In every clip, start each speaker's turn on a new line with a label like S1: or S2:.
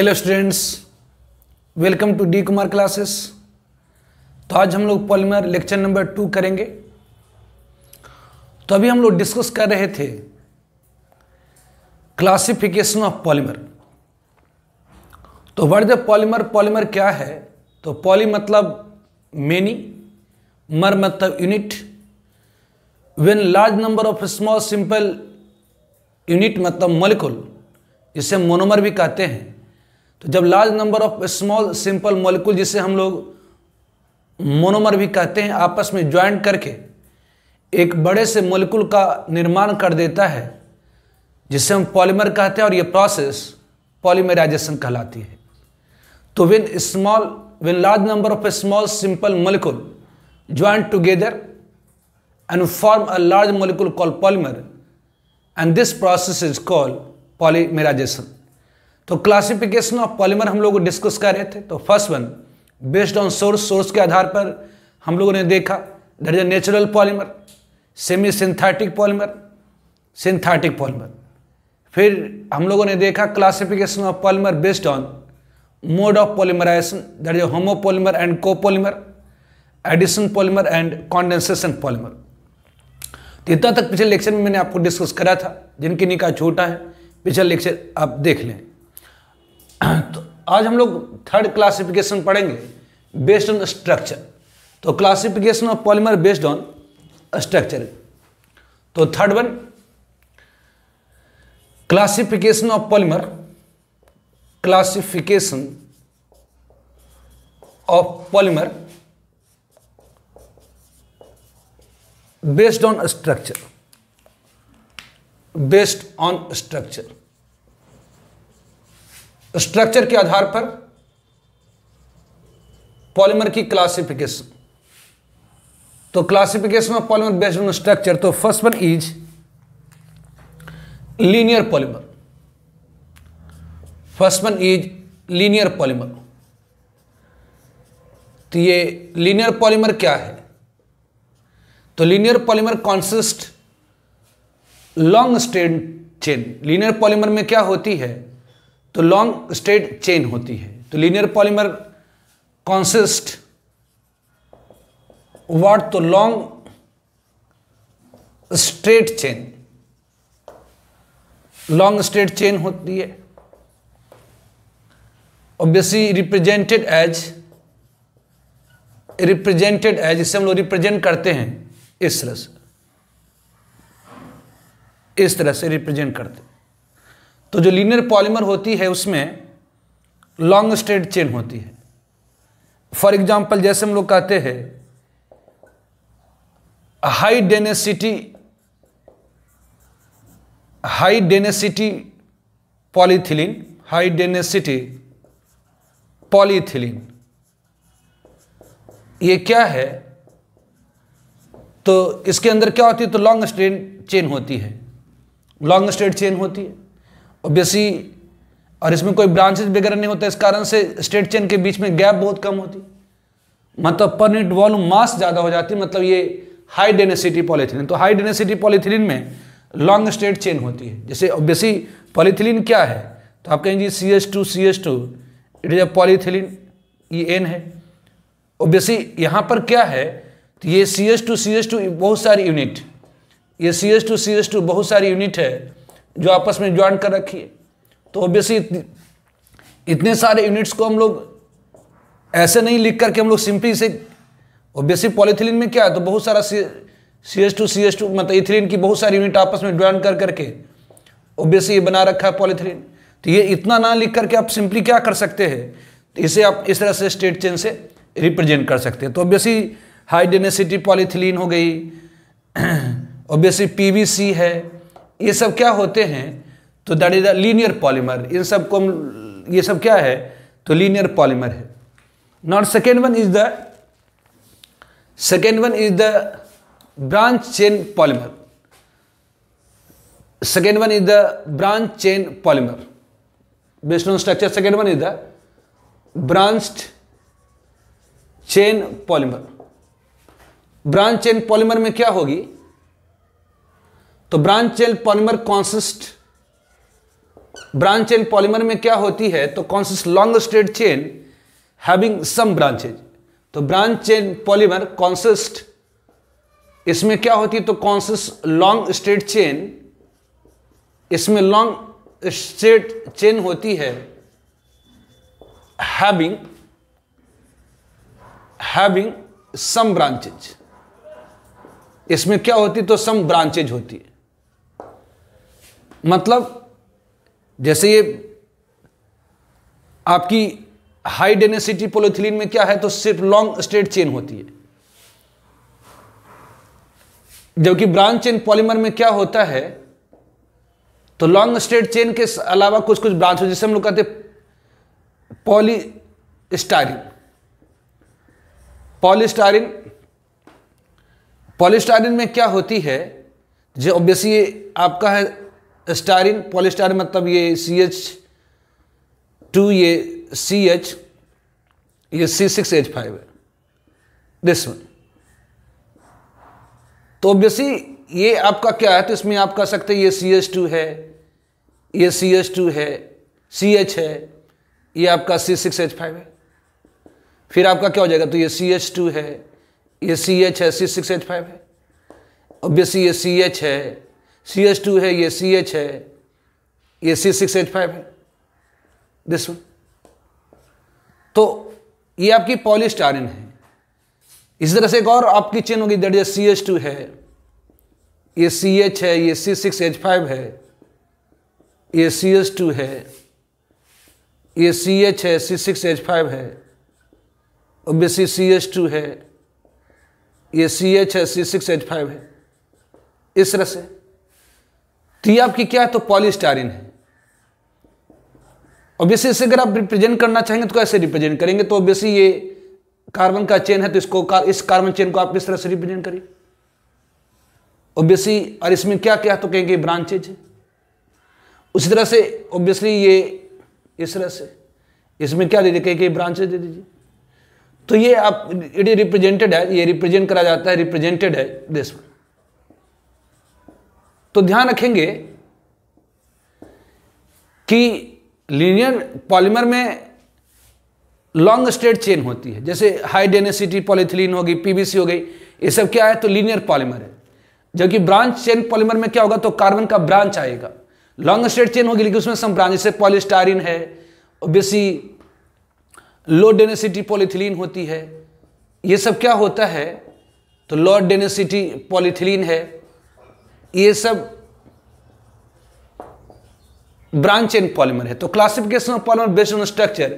S1: Hello students, welcome to D Kumar classes. तो आज हम लोग पॉलीमर लेक्चर नंबर 2 करेंगे। तो अभी हम लोग डिस्कस कर रहे थे क्लासिफिकेशन ऑफ पॉलीमर। तो what is the polymer? Polymer क्या है? तो पॉली मतलब मेनी, मर मतलब unit, when large number of small simple unit मतलब मॉलिक्यूल, जिसे मोनोमर भी कहते हैं। तो जब large number of small simple molecule, जिसे हम लोग मोनोमर भी कहते हैं, आपस में ज्वाइंट करके एक बड़े से मॉलिक्यूल का निर्माण कर देता है, जिसे हम पॉलीमर कहते हैं, और ये प्रोसेस पॉलीमराइजेशन कहलाती है। तो when large number of small simple molecule joint together and form a large molecule called polymer, and this process is called polymerization। तो क्लासिफिकेशन ऑफ पॉलीमर हम लोग डिस्कस कर रहे थे। तो first one, based on source के आधार पर हम लोगों ने देखा that is natural polymer, semi synthetic polymer, synthetic polymer. फिर हम लोगों ने देखा classification of polymer based on mode of polymerization, that is homopolymer and copolymer, addition polymer and condensation polymer. तो इतना तक पिछले लेक्चर में मैंने आपको डिस्कस करा था। जिनकी निकाह छोटा है, पिछला लेक्चर आप देख लें। तो आज हम लोग थर्ड क्लासिफिकेशन पढ़ेंगे बेस्ड ऑन स्ट्रक्चर। तो classification of polymer based on structure. तो third one, classification of polymer, classification of polymer based on structure, based on structure. Structure के आधार पर पॉलीमर की क्लासिफिकेशन। तो classification of polymer based on structure. तो first one is linear polymer. First one is linear polymer. तो ये linear polymer क्या है? तो linear polymer consist long straight chain. Linear polymer में क्या होती है? तो लॉन्ग स्ट्रेट चेन होती है। तो लीनियर पॉलीमर कॉन्सिस्ट व्हाट? तो long straight chain, long straight chain होती है। ऑब्वियसली रिप्रेजेंटेड एज, इसे हम लोग रिप्रेजेंट करते हैं इस तरह से रिप्रेजेंट करते। तो जो लीनियर पॉलीमर होती है उसमें लॉन्ग स्ट्रेट चेन होती है। फॉर एग्जांपल, जैसे हम लोग कहते हैं high density polyethylene, high density polyethylene, ये क्या है? तो इसके अंदर क्या होती है? तो लॉन्ग स्ट्रेट चेन होती है, लॉन्ग स्ट्रेट चेन होती है ऑब्वियसली। और इसमें कोई ब्रांचेस वगैरह नहीं होता, इस कारण से स्ट्रेट चेन के बीच में गैप बहुत कम होती है, मतलब पर यूनिट वॉल्यूम मास ज़्यादा हो जाती है, मतलब ये हाई डेंसिटी पॉलीथिलीन। तो हाई डेंसिटी पॉलीथिलीन में लॉन्ग स्ट्रेट चेन होती है। जैसे ऑब्वियसली पॉलीथिलीन क्या है? तो आप कहेंगे CH2 it is a polythene, ये N है। ऑब्वियसली यहाँ पर क्या है? तो ये CH2 बहुत सारी यूनिट, ये CH2 बहुत सारी यूनिट है जो आपस में ज्वाइन कर रखी है। तो ऑब्वियसली इतने सारे यूनिट्स को हम लोग ऐसे नहीं लिख करके हम लोग सिंपली से, ऑब्वियसली पॉलीथिलीन में क्या है? तो बहुत सारा CH2 मतलब इथिलीन की बहुत सारी यूनिट आपस में ज्वाइन कर करके ऑब्वियसली ये बना रखा है पॉलीथिलीन। तो ये इतना ना लिख करके आप सिंपली क्या कर सकते हैं? तो इसे आप इस तरह से स्ट्रेट चेन से रिप्रेजेंट कर सकते हैं। तो ऑब्वियसली हाई डेंसिटी पॉलीथिलीन हो गई, ऑब्वियसली PVC है, ये सब क्या होते हैं? तो that is the linear polymer. इन सब को ये सब क्या है? तो लीनियर पॉलीमर है। Not second one is the branch chain polymer. Second one is the branch chain polymer based on structure. Second one is the branched chain polymer. Branch chain polymer में क्या होगी? तो branch chain polymer consist branch chain polymer में क्या होती है, तो consist long straight chain having सम branches. तो ब्रांच चेन पॉलीमर कॉन्सिस्ट, इसमें क्या होती है, तो कॉन्सिस्ट लॉन्ग स्ट्रेट चेन, इसमें लॉन्ग स्ट्रेट चेन होती है हैविंग सम ब्रांचेज। इसमें क्या होती, तो सम ब्रांचेज होती है। मतलब जैसे ये आपकी हाई डेंसिटी पॉलीथिलीन में क्या है, तो सिर्फ लॉन्ग स्ट्रेट चेन होती है, जबकि ब्रांच चेन पॉलीमर में क्या होता है, तो लॉन्ग स्ट्रेट चेन के अलावा कुछ कुछ ब्रांच हो, जिसे हम लोग कहते हैं पॉलीस्टायरीन में क्या होती है, जो ऑब्वियसली ये आपका है स्टायरीन, पॉलीस्टायरीन मतलब ये CH2, ये CH, ये C6H5 है, दिस वन। तो ऑब्वियसली ये आपका क्या है, तो इसमें आप कह सकते हैं ये CH2 है, ये CH2 है, CH है, ये आपका C6H5 है। फिर आपका क्या हो जाएगा, तो ये CH2 है, ये CH है, C6H5 है। ऑब्वियसली ये CH है, CH2 है, ये CH है, ये C6H5 है, दिस वन। तो ये आपकी पॉलीस्टायरीन है। इसी तरह से एक और आपकी चेन होगी, दैट इज CH2 है, ये CH है, ये C6H5 है, ये CH2 है, ये CH है, C6H5 है, ऑब्वियसली CH2 है, ये CH है, C6H5 है, इस तरह से। तो ये आपकी क्या है, तो पॉलीस्टायरीन है। ऑब्वियसली इसे अगर आप रिप्रेजेंट करना चाहेंगे तो कैसे रिप्रेजेंट करेंगे, तो ऑब्वियसली ये कार्बन का चेन है, तो इसको इस कार्बन चेन को आप इस तरह से रिप्रेजेंट करिए ऑब्वियसली। और इसमें क्या क्या, तो कहेंगे ब्रांचेज है। उसी तरह से ऑब्वियसली ये इस तरह से, इसमें क्या दे दीजिए, कहेंगे ब्रांचेज दे दीजिए। तो ये आप ये रिप्रेजेंटेड है, ये रिप्रेजेंट करा जाता है, रिप्रेजेंटेड है दिस। तो ध्यान रखेंगे कि लीनियर पॉलीमर में लॉन्ग स्ट्रेट चेन होती है, जैसे हाई डेंसिटी पॉलीथिलीन होगी, PVC हो गई, ये सब क्या है, तो लीनियर पॉलीमर है। जबकि ब्रांच चेन पॉलीमर में क्या होगा, तो कार्बन का ब्रांच आएगा, लॉन्ग स्ट्रेट चेन होगी लेकिन उसमें सम ब्रांच, जैसे पॉलीस्टायरीन है, ऑब्वियसली लो डेंसिटी पॉलीथिलीन होती है, ये सब क्या होता है, तो लो डेंसिटी पॉलीथिलीन है, ये सब ब्रांच चेन पॉलीमर है। तो classification of polymer based on structure,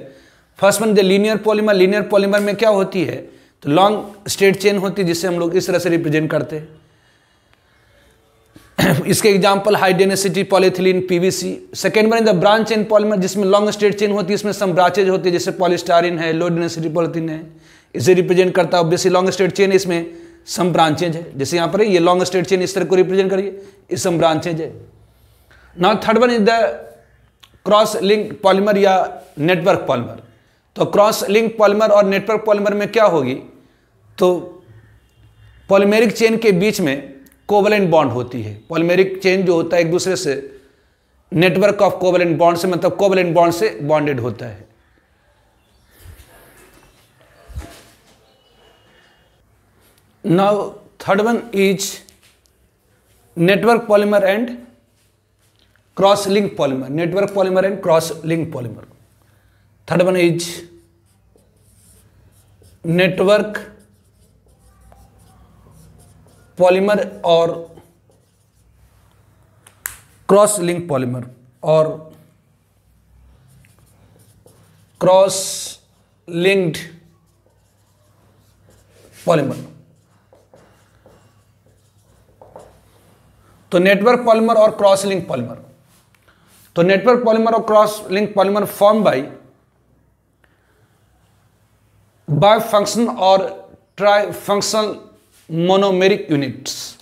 S1: first one the linear polymer. Linear polymer में क्या होती है, तो लॉन्ग स्ट्रेट चेन होती है, जिसे हम लोग इस तरह से रिप्रेजेंट करते हैं। इसके example high density polyethylene, PVC। Second one the branch chain polymer, जिसमें लॉन्ग स्ट्रेट चेन होती है, इसमें सम ब्रांचेज होती है, जैसे पॉलीस्टायरीन है, लो डेंसिटी पॉलीथिलीन है, इसे रिप्रेजेंट करता है। ऑब्वियसली लॉन्ग स्ट्रेट चेन, इसमें सम ब्रांचेज है, जैसे यहाँ पर ये लॉन्ग स्ट्रेट चेन इस तरह को रिप्रेजेंट करिए, इस सम ब्रांचेज है। Now third one is the cross link polymer या नेटवर्क पॉलीमर। तो क्रॉस लिंक पॉलीमर और नेटवर्क पॉलीमर में क्या होगी, तो पॉलीमेरिक चेन के बीच में कोवलेंट बॉन्ड होती है। पॉलीमेरिक चेन जो होता है एक दूसरे से नेटवर्क ऑफ कोवलेंट बॉन्ड से, मतलब कोवलेंट बॉन्ड से बॉन्डेड होता है। Now third one is network polymer and cross link polymer. Network polymer and cross link polymer. Third one is network polymer और क्रॉस लिंक पॉलीमर और cross linked polymer. तो network polymer और cross link polymer, तो network polymer और cross link polymer form by function और try functional monomeric units.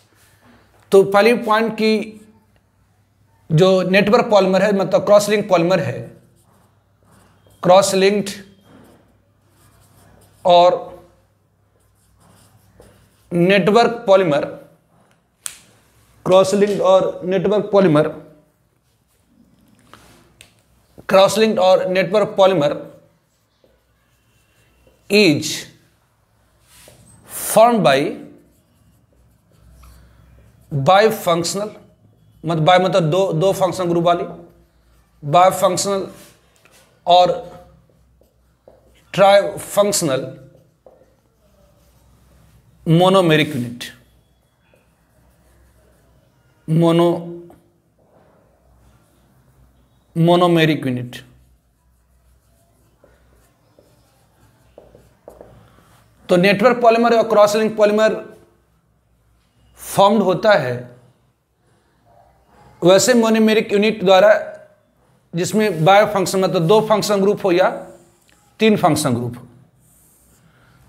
S1: तो पहली point की जो नेटवर्क पॉलीमर है, मतलब क्रॉस लिंक पॉलीमर है, क्रॉस लिंक्ड और नेटवर्क पॉलीमर, क्रॉस लिंक्ड और network polymer cross-linked or network polymer is formed by bifunctional, मतलब बाय मतलब दो फंक्शनल ग्रुप वाली, बायफंक्शनल और ट्राइफंक्शनल मोनोमेरिक यूनिट, मोनोमेरिक यूनिट। तो नेटवर्क पॉलीमर और क्रॉस लिंक पॉलीमर फॉर्म्ड होता है वैसे मोनोमेरिक यूनिट द्वारा जिसमें बायो फंक्शन मतलब 2 फंक्शन ग्रुप हो या 3 फंक्शन ग्रुप हो।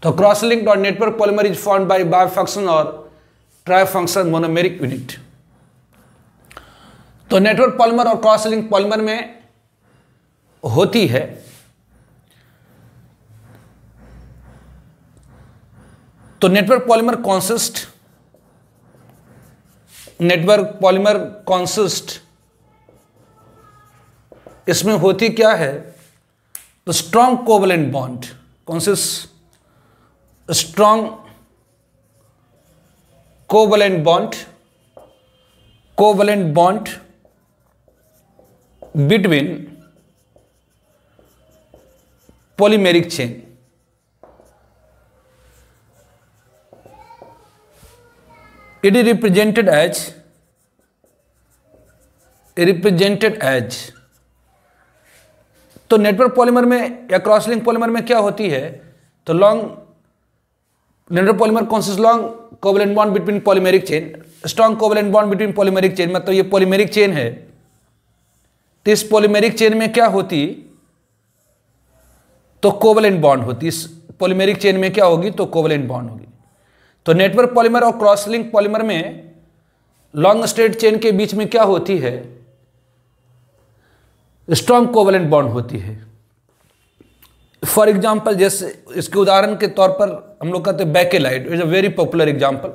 S1: तो क्रॉस लिंक्ड और network polymer is formed by bio function और ट्राई फंक्शन मोनोमेरिक यूनिट। तो नेटवर्क पॉलीमर और क्रॉस लिंक पॉलीमर में होती है तो नेटवर्क पॉलीमर कॉन्सिस्ट इसमें होती क्या है तो strong covalent bond consist, strong covalent bond between polymeric chain। It is represented as तो नेटवर्क पॉलीमर में या क्रॉस लिंक पॉलीमर में क्या होती है तो network polymer consist long covalent bond between polymeric chain, strong covalent bond between polymeric chain, मतलब ये पॉलीमेरिक चेन है तो इस पॉलीमेरिक चेन में क्या होती तो कोवलेंट बॉन्ड होती, इस पॉलीमेरिक चेन में क्या होगी तो कोवलेंट बॉन्ड होगी। तो नेटवर्क पॉलीमर और क्रॉस लिंक पॉलीमर में लॉन्ग स्ट्रेट चेन के बीच में क्या होती है स्ट्रॉन्ग कोवलेंट बॉन्ड होती है। फॉर एग्जाम्पल जैसे इसके उदाहरण के तौर पर हम लोग कहते हैं Bakelite is a very popular example.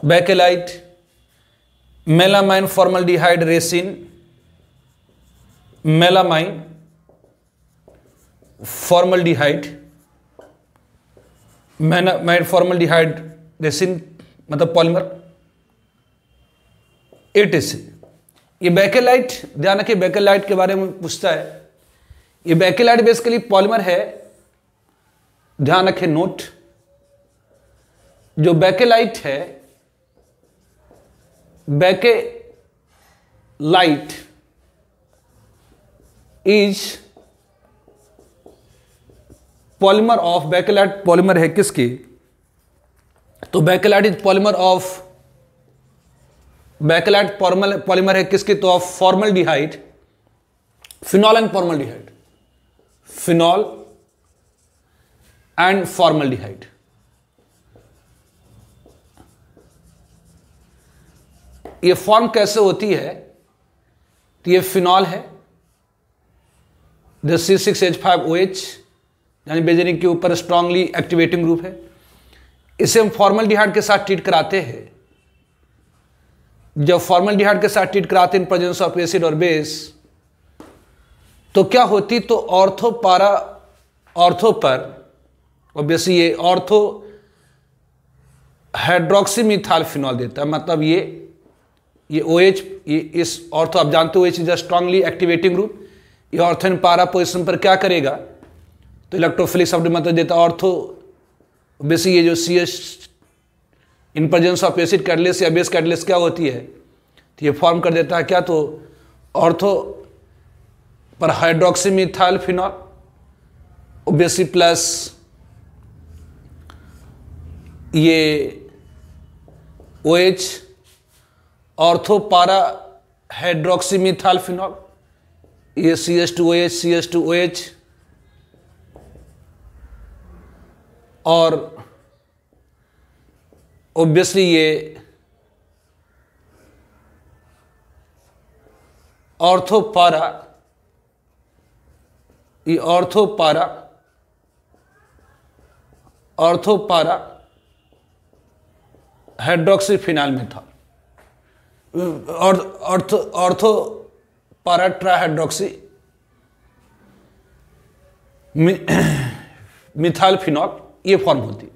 S1: Bakelite melamine formaldehyde resin, melamine formaldehyde resin मतलब पॉलीमर एटीसी। ये बेकेलाइट ध्यान रखिए, बेकेलाइट के बारे में पूछता है। ये बेकेलाइट बेसिकली पॉलीमर है, ध्यान रखें नोट, जो बेकेलाइट है bakelite is polymer of, bakelite polymer है किसकी तो bakelite is polymer of, bakelite polymer है किसकी तो of formaldehyde, phenol and formaldehyde, phenol and formaldehyde. ये फॉर्म कैसे होती है तो ये फिनॉल है, C6H5OH यानी बेंजीन के ऊपर स्ट्रांगली एक्टिवेटिंग ग्रुप है। इसे हम फॉर्मल्डिहाइड के साथ ट्रीट कराते हैं। जब फॉर्मल्डिहाइड के साथ ट्रीट कराते हैं इन प्रेजेंस ऑफ एसिड और बेस तो क्या होती तो ऑर्थो पर ऑब्वियसली ये ऑर्थो हाइड्रोक्सीमिथाइल फिनॉल देता है, मतलब ये OH, ये इस ऑर्थो आप जानते हो OH is a strongly activating group. ये ऑर्थो इन पारा पोजिशन पर क्या करेगा तो इलेक्ट्रोफिलिक सब मतलब देता है ऑर्थो, बेसिक ये जो CH in presence of acid catalyst या बेस कैटलिस्ट क्या होती है तो ये फॉर्म कर देता है क्या तो ऑर्थो पर हाइड्रोक्सीमिथाइल फिनॉल ओबेसी प्लस ये OH ऑर्थो पारा हाइड्रोक्सीमिथाइल फिनॉल, ये CH2OH और ऑब्वियसली ये ऑर्थोपारा, ये ऑर्थोपारा हाइड्रोक्सीफिनाइल मेथॉल। ऑर्थो पारा ट्राइहाइड्रोक्सी मिथाइल फिनॉल, ये फॉर्म होती है।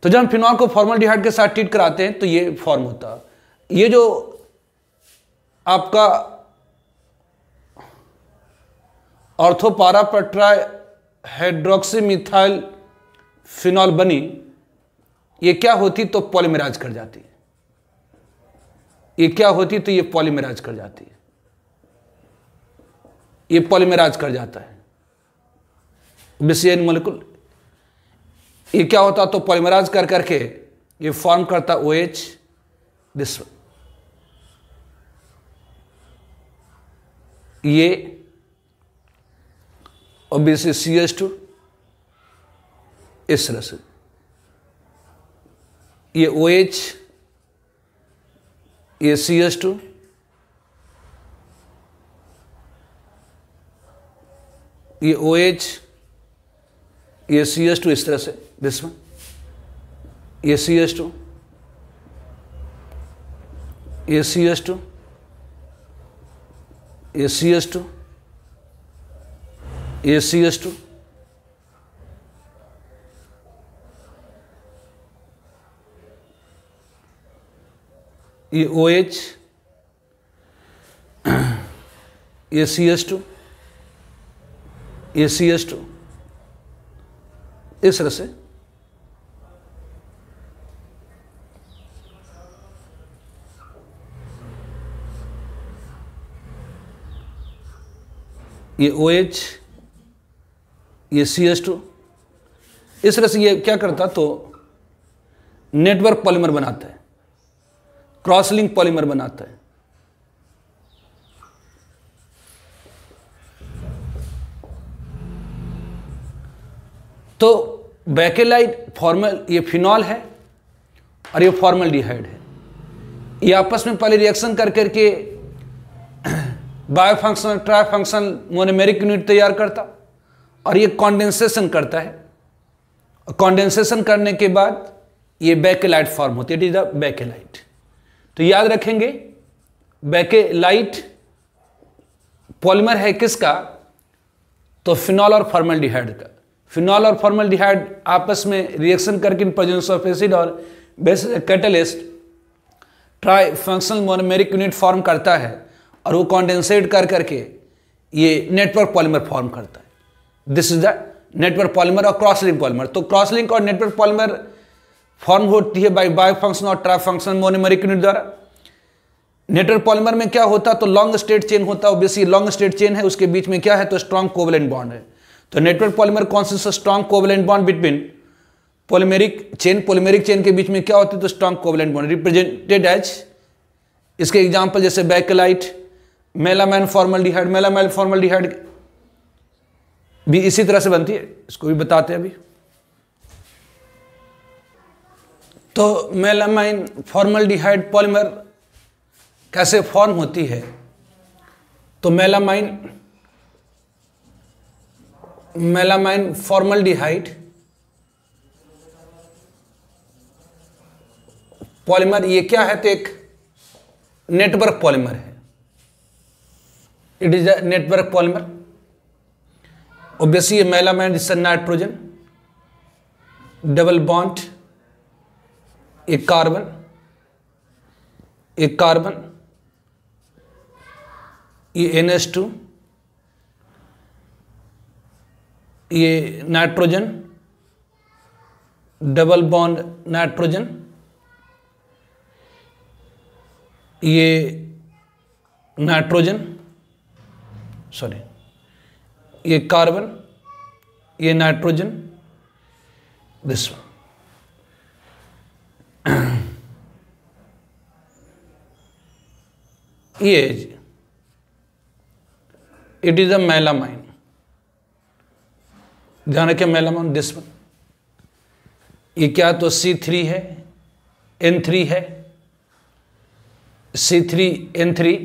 S1: तो जब हम फिनॉल को फॉर्मल्डिहाइड के साथ ट्रीट कराते हैं तो ये फॉर्म होता है। ये जो आपका ऑर्थोपारा पर ट्राइहाइड्रोक्सी मिथाइल फिनॉल बनी, ये क्या होती तो पॉलीमराइज कर जाती है। ये क्या होती तो ये पॉलीमराइज कर जाती है, ये पॉलीमराइज कर जाता है बिसिएन मोलिकुल। ये क्या होता तो पॉलीमराइज कर करके ये फॉर्म करता OH, दिस ये obviously CH2 इस तरह से, ये OH, ये CH2, ये OH, ये CH2 इस तरह से, दिस वन, ये CH2, ये CH2, ये CH2, ये CH2, ये OH, ये CH2, ये CH2, इस तरह से ये OH, ये CH2, इस तरह से ये क्या करता तो नेटवर्क पॉलीमर बनाता है, क्रॉस लिंक पॉलीमर बनाता है। तो बेकेलाइट फॉर्मल, ये फिनॉल है और ये फॉर्मल्डिहाइड है। ये आपस में पहले रिएक्शन कर करके बायोफंक्शनल ट्राइफंक्शनल मोनोमेरिक यूनिट तैयार करता और ये कॉन्डेंसेशन करता है। कॉन्डेंसेशन करने के बाद ये बेकेलाइट फॉर्म होती है, इट इज द बेकेलाइट। तो याद रखेंगे बेकेलाइट पॉलीमर है किसका तो फिनॉल और फॉर्मल्डिहाइड का। फिनॉल और फॉर्मल्डिहाइड आपस में रिएक्शन करके इन प्रेजेंस ऑफ एसिड और base catalyst try functional monomeric unit form करता है और वो कॉन्डेंसेट कर करके ये नेटवर्क पॉलीमर फॉर्म करता है। This is the network polymer और क्रॉस लिंक पॉलीमर। तो क्रॉस लिंक और नेटवर्क पॉलीमर फॉर्म होती है बाय बायोफंक्शन और ट्राई फंक्शनल मोनोमेरिक यूनिट द्वारा। नेटवर्क पॉलीमर में क्या होता तो लॉन्ग स्टेट चेन होता है, ऑब्वियसली लॉन्ग स्टेट चेन है, उसके बीच में क्या है तो स्ट्रॉन्ग कोवेलेंट बॉन्ड है। तो network polymer consist of strong covalent bond between polymeric chain. Polymeric chain के बीच में क्या होती है तो strong covalent bond represented as, इसके एग्जांपल जैसे Bakelite, melamine formaldehyde. Melamine formaldehyde भी इसी तरह से बनती है, इसको भी बताते हैं अभी। तो मेलामाइन फॉर्मल्डिहाइड पॉलीमर कैसे फॉर्म होती है तो मेलामाइन फॉर्मल्डिहाइड पॉलीमर ये क्या है तो एक नेटवर्क पॉलीमर है, it is a network polymer. Obviously melamine is nitrogen, double bond, एक कार्बन, एक कार्बन, ये NH2, ये नाइट्रोजन, डबल बॉन्ड नाइट्रोजन, ये नाइट्रोजन, सॉरी ये कार्बन, ये नाइट्रोजन, दिस वन। ये इट इज अ मेलामाइन, ध्यान रखें मेलामाइन दिस वन। ये क्या तो C3 है, N3 है, C3N3,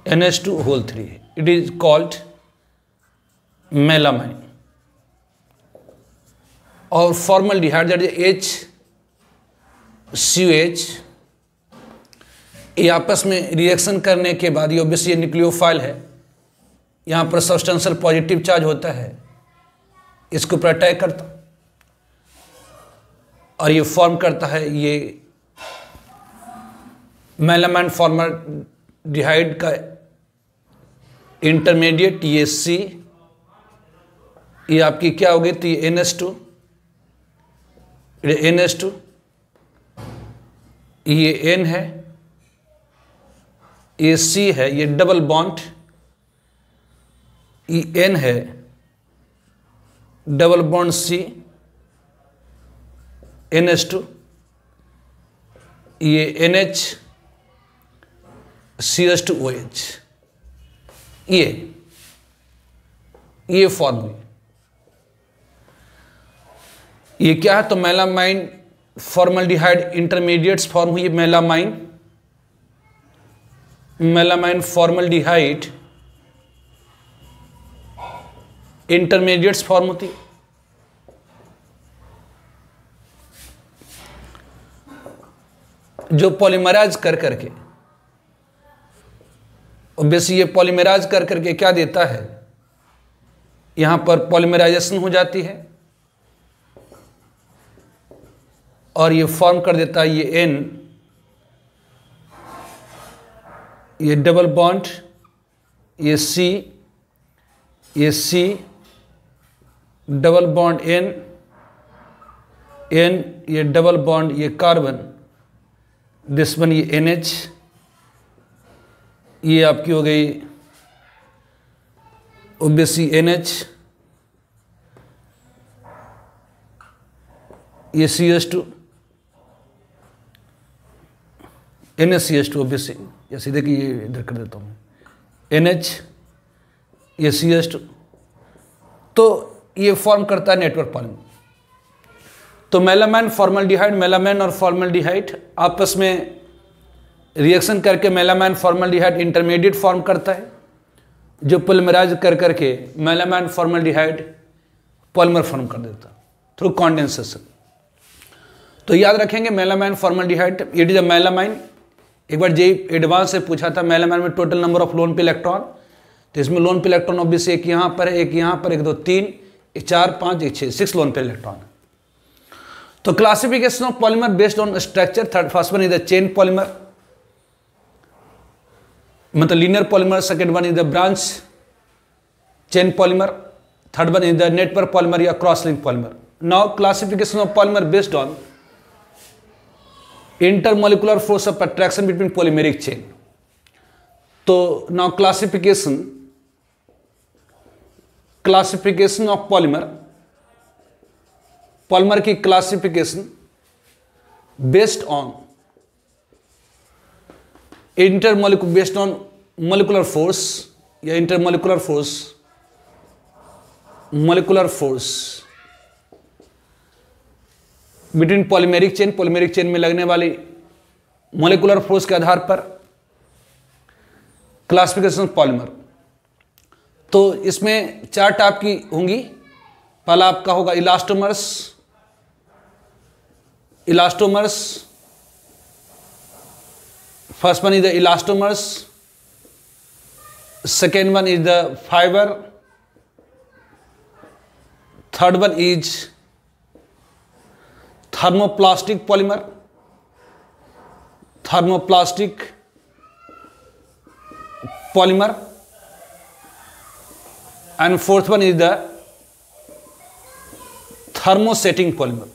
S1: NH2 होल 3 है, इट इज कॉल्ड मेलामाइन। और फॉर्मल्डिहाइड दैट इज HCOH ये आपस में रिएक्शन करने के बाद ये ऑब्वियसली न्यूक्लियोफाइल है, यहाँ पर सब्सटेंशियल पॉजिटिव चार्ज होता है, इसके ऊपर अटैक करता और ये फॉर्म करता है ये मेलामाइन फॉर्माल्डिहाइड का इंटरमीडिएट, ये C, ये आपकी क्या हो गई थी NH2, ये N है, ये C है, ये डबल बॉन्ड, ये N है, डबल बॉन्ड C, NH2, ये NH, CH2OH, ये फॉर्म हुई। ये क्या है? तो मेलामाइन फॉर्मल्डिहाइड इंटरमीडिएट्स फॉर्म हुई, मेलामाइन फॉर्मल्डिहाइड इंटरमीडिएट्स फॉर्म होती। जो पॉलीमराइज कर करके, ऑब्वियसली ये पॉलीमराइज कर करके क्या देता है, यहां पर पॉलीमराइजेशन हो जाती है और ये फॉर्म कर देता है ये N, ये डबल बॉन्ड, ये C, डबल बॉन्ड N, ये डबल बॉन्ड, ये कार्बन, दिस वन ये NH, ये आपकी हो गई ओबीसी NH, ये CH2, NaCH2 ओबीसी, या सीधे कि ये इधर कर देता हूँ, NH, ये CH2, तो ये फॉर्म करता है नेटवर्क पॉलीमर। तो मेलामाइन और फॉर्मल्डिहाइड आपस में रिएक्शन करके मेलामाइन फॉर्मल्डिहाइड इंटरमीडिएट फॉर्म करता है, जो पॉलीमराइज कर करके मेलामाइन फॉर्मल्डिहाइड पॉलीमर फॉर्म कर देता थ्रू कंडेंसेशन। तो याद रखेंगे melamine formaldehyde, it is a melamine. एक बार जेई एडवांस से पूछा था मेलामाइन में total number of loan pair electron, तो इसमें लोन पे इलेक्ट्रॉन ऑब्वियसली एक यहाँ पर है, एक यहाँ पर, एक 2 3, एक 4 5, एक 6 लोन पे इलेक्ट्रॉन। तो classification of polymer based on structure, first one is the chain polymer, मतलब linear polymer, second one is the branch chain polymer, third one is the network polymer या cross link polymer. Now classification of polymer based on intermolecular force of attraction between polymeric chain. तो now classification of polymer की classification based on based on molecular force या intermolecular force, molecular force between polymeric chain में लगने वाली molecular force के आधार पर classification of polymer. तो इसमें 4 टाइप की होंगी। पहला आपका होगा elastomers, first one is the elastomers, second one is the fibre, third one is thermoplastic polymer, and fourth one is the thermosetting polymer.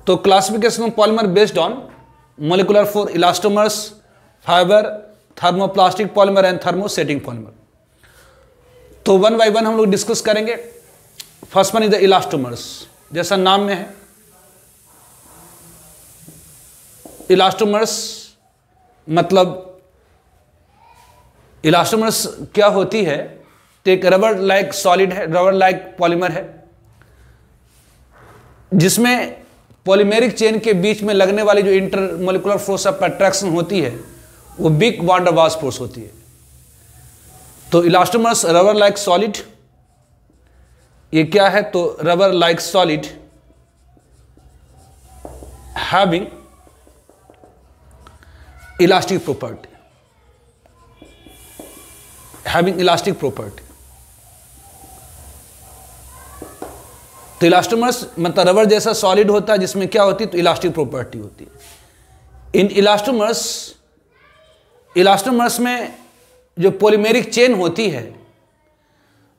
S1: तो classification of polymer based on molecular for elastomers, fibre, thermoplastic polymer and thermosetting polymer. तो 1 bye 1 हम लोग discuss करेंगे। First one is the elastomers, जैसा नाम में है elastomers, मतलब इलास्टोमर्स क्या होती है, तो एक रबर लाइक सॉलिड है, रबर लाइक पॉलीमर है, जिसमें पॉलीमेरिक चेन के बीच में लगने वाली जो इंटरमोलिकुलर फोर्स ऑफ अट्रैक्शन होती है वो big van der Waals force होती है। तो इलास्टोमर्स रबर लाइक सॉलिड, ये क्या है, तो rubber like solid having elastic property, having elastic property. तो इलास्टोमर्स मतलब रबर जैसा सॉलिड होता है जिसमें क्या होती है, तो इलास्टिक प्रॉपर्टी होती है। इन इलास्टोमर्स में जो पॉलीमेरिक चेन होती है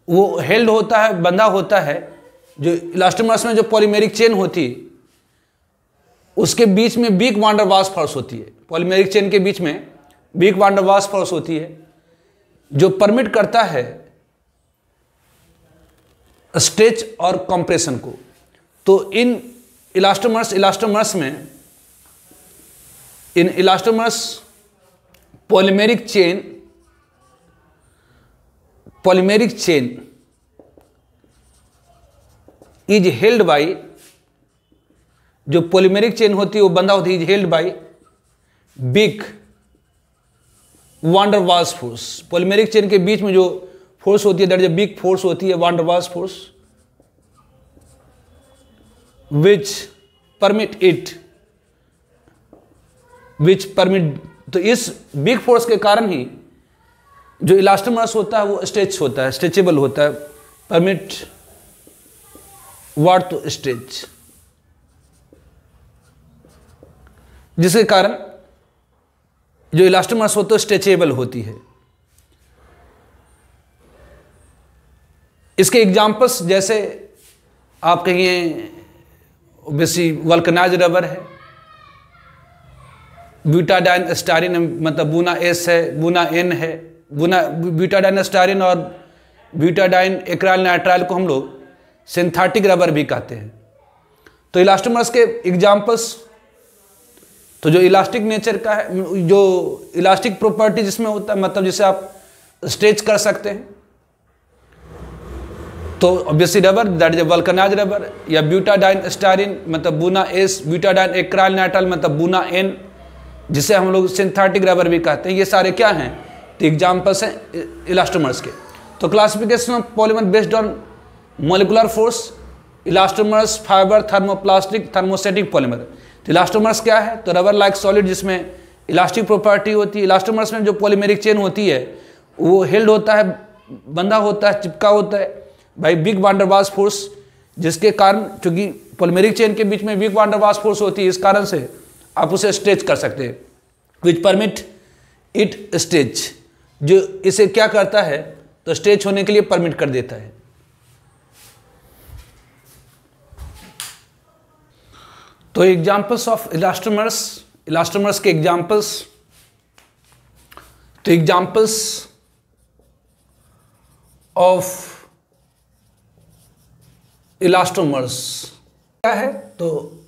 S1: वो हेल्ड होता है, बंधा होता है। जो इलास्टोमर्स में जो पॉलीमेरिक चेन होती है उसके बीच में वीक वान डर वाल्स फोर्स होती है। पॉलीमेरिक चेन के बीच में वीक वान डर वाल्स फोर्स होती है जो परमिट करता है स्ट्रेच और कंप्रेशन को। तो इन इलास्टोमर्स में polymeric chain is held by, जो पॉलीमेरिक चेन होती है वो बंधा होती है, is held by big van der Waals force. Polymeric chain के बीच में जो फोर्स होती है that is a big force होती है, वान डर वाल्स फोर्स, विच परमिट तो इस बिग फोर्स के कारण ही जो इलास्टोमर्स होता है वो स्ट्रेच होता है, स्ट्रेचेबल होता है। परमिट व्हाट, तो स्ट्रेच, जिसके कारण जो इलास्टोमर्स होता है स्ट्रेचेबल होती है। इसके एग्जाम्पल्स जैसे आप कहिए बेसी वल्कनाइज रबर है, ब्यूटाडाइन स्टारिन मतलब बुना एस है, बुना एन है। ब्यूटाडाइन स्टारिन और ब्यूटाडाइन एक्राइल नाइट्राइल को हम लोग सिंथेटिक रबर भी कहते हैं। तो इलास्टोमर्स के एग्जाम्पल्स, तो जो इलास्टिक नेचर का है, जो इलास्टिक प्रॉपर्टी जिसमें होता है मतलब जिसे आप स्ट्रेच कर सकते हैं, तो obviously rubber that is a vulcanise rubber, या ब्यूटाडाइन स्टारिन मतलब बुना एस, ब्यूटाडाइन एक्राइल नाइट्राइल मतलब बुना एन, जिसे हम लोग सिंथेटिक रबर भी कहते हैं। ये सारे क्या हैं, तो एग्जाम्पल्स हैं इलास्टोमर्स के। तो classification of polymer based on molecular force, elastomers, fibre, thermoplastic, thermostatic polymer. तो इलास्टोमर्स क्या है, तो रबर लाइक सॉलिड जिसमें इलास्टिक प्रॉपर्टी होती है। इलास्टोमर्स में जो पॉलीमेरिक चेन होती है वो हेल्ड होता है, बंधा होता है, चिपका होता है भाई big van der Waals force, जिसके कारण चूंकि पॉलीमेरिक चेन के बीच में big van der Waals force होती है, इस कारण से आप उसे स्ट्रेच कर सकते हैं। विच परमिट इट स्ट्रेच, जो इसे क्या करता है, तो स्ट्रेच होने के लिए परमिट कर देता है। तो एग्जाम्पल्स ऑफ इलास्टोमर्स के एग्जाम्पल्स, तो एग्जाम्पल्स ऑफ इलास्टोमर्स क्या है, तो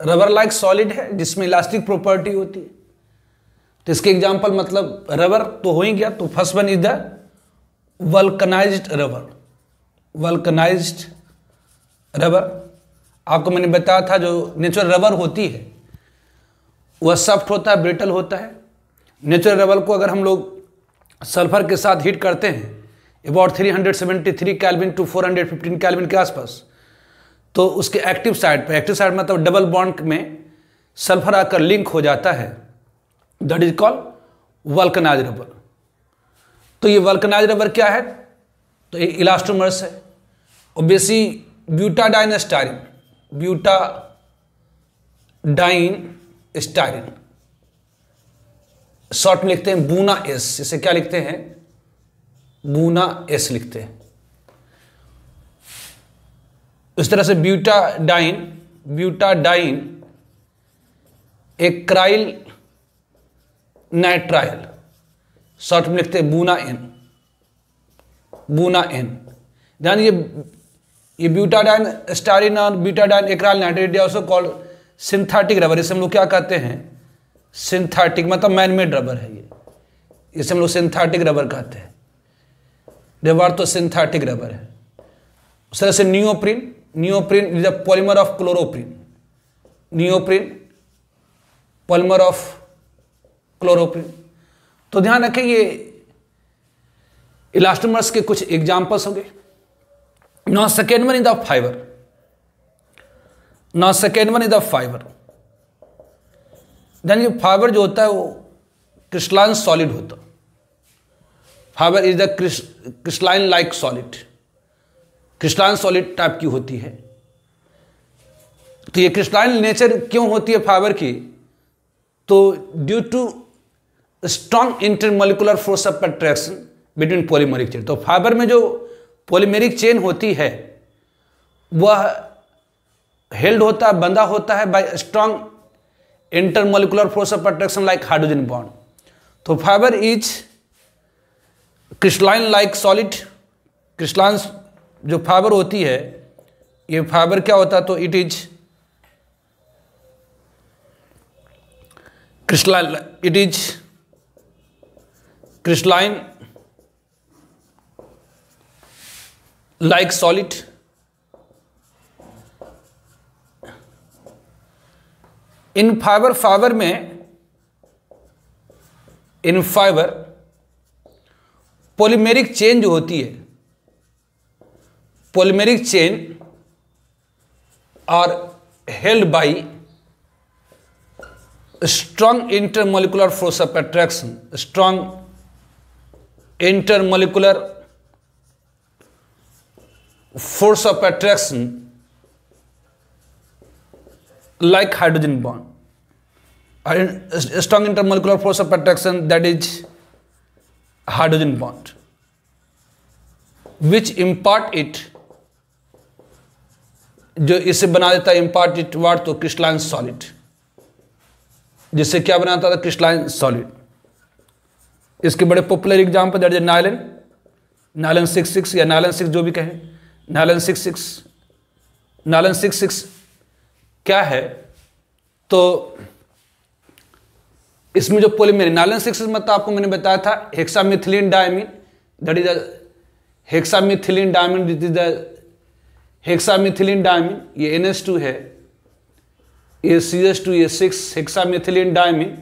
S1: रबर लाइक सॉलिड है जिसमें इलास्टिक प्रॉपर्टी होती है। तो इसके एग्जांपल मतलब रबर तो हो ही गया, तो first one is the vulcanised rubber. Vulcanised rubber आपको मैंने बताया था, जो नेचुरल रबर होती है वह सॉफ्ट होता है, ब्रिटल होता है। नेचुरल रबर को अगर हम लोग सल्फर के साथ हीट करते हैं अबाउट 373 केल्विन टू 415 केल्विन के आसपास, तो उसके एक्टिव साइड मतलब डबल बॉन्ड में सल्फर आकर लिंक हो जाता है, that is called vulcanised rubber. तो ये वल्कनाइज्ड रबर क्या है, तो ये इलास्टोमर्स है। ऑब्वियसली ब्यूटाडाइन स्टारिन शॉर्ट में लिखते हैं बुना एस, इसे क्या लिखते हैं, बुना एस लिखते हैं। इस तरह से ब्यूटाडाइन एक्राइल नाइट्राइल शॉर्ट में लिखते हैं बुना एन। ध्यान ये ब्यूटाडाइन स्टारिन और butadiene एक्राइल nitrile also called synthetic rubber. इसे हम लोग क्या कहते हैं, सिंथेटिक मतलब मैन मेड रबर है ये, इसे हम लोग सिंथेटिक रबर कहते हैं। रबर तो सिंथेटिक रबर है। उस तरह से neoprene is the polymer of chloroprene, polymer of chloroprene. तो ध्यान रखें ये इलास्टोमर्स के कुछ एग्जांपल्स हो गए। Now second one is the fibre. यानी फाइबर जो होता है वो क्रिस्टलाइन सॉलिड होता है। Fibre is the crystalline like solid, crystalline solid type की होती है। तो ये क्रिस्टलाइन नेचर क्यों होती है फाइबर की? तो due to strong intermolecular force of attraction between polymeric chain. तो फाइबर में जो पॉलीमेरिक चेन होती है वह हेल्ड होता है, बंधा होता है by strong intermolecular force of attraction like hydrogen bond. तो fibre is crystalline like solid. Crystalline जो फाइबर होती है, ये फाइबर क्या होता है? तो it is crystalline, it is crystalline like solid. इन फाइबर में, इन फाइबर पॉलीमेरिक चेन जो होती है, polymeric chain are held by strong intermolecular force of attraction, strong intermolecular force of attraction like hydrogen bond, a strong intermolecular force of attraction, that is hydrogen bond, which impart it, जो इसे बना देता है impart it what? तो crystalline solid, जिससे क्या बनाता था? Crystalline solid. इसके बड़े popular example that is nylon, nylon 66 या नायलन 6 जो भी कहें, नायलन 66। नायलन 66 क्या है? तो इसमें जो पॉलीमेरिक नायलन 66 मतलब आपको मैंने बताया था हेक्सामिथिलीन diamine, that is हेक्सामिथिलीन diamine, this is the हेक्सामिथिलीन diamine. ये NH2 है, ये CH2, ये 6 हेक्सामिथिलीन डायमीन,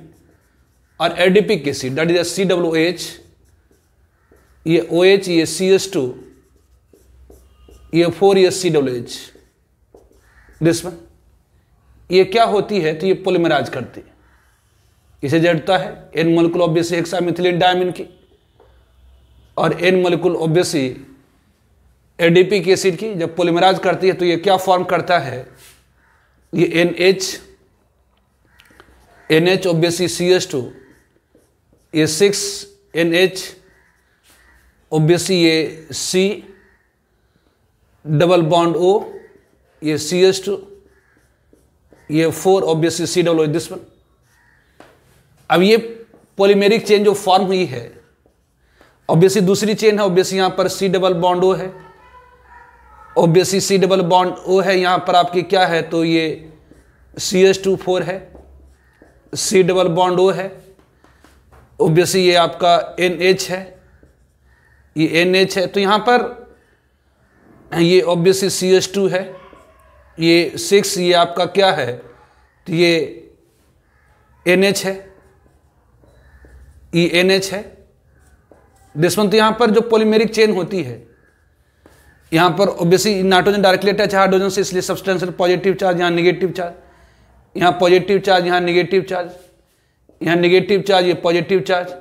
S1: और adipic acid that is COOH, ये OH, ये CH2, ये 4, ये COOH। दिस वन, ये क्या होती है? तो ये पॉलीमराइज करती है, इसे जड़ता है N मोलिकुल ऑब्वियसली हेक्सामिथिलीन डायमीन की, और N molecule obviously adipic acid की। जब पॉलीमराइज करती है तो ये क्या फॉर्म करता है? ये NH ऑब्वियसली CH2, ये 6 NH ऑब्वियसली ये C डबल बॉन्ड O, ये CH2, ये 4 ऑब्वियसली COOH, दिस वन। अब ये पॉलीमेरिक चेन जो फॉर्म हुई है, ऑब्वियसली दूसरी चेन है, ऑब्वियसली यहां पर C डबल बॉन्ड O है, obviously C double bond O है, यहां पर आपकी क्या है? तो ये CH2 4 है, C डबल बॉन्ड O है, ऑब्वियसली ये आपका NH है, ये NH है। तो यहां पर ये ऑब्वियसली CH2 है, ये 6, ये आपका क्या है? तो ये NH है, ये NH है, दिसमन। तो यहां पर जो पॉलीमेरिक चेन होती है, यहां पर ऑब्वियसली नाइट्रोजन डायरेक्टली अटैच है हाइड्रोजन से, इसलिए सब्सटेंशियल पॉजिटिव चार्ज, यहां नेगेटिव चार्ज, यहां पॉजिटिव चार्ज, यहां नेगेटिव चार्ज, यहां नेगेटिव चार्ज, ये पॉजिटिव चार्ज,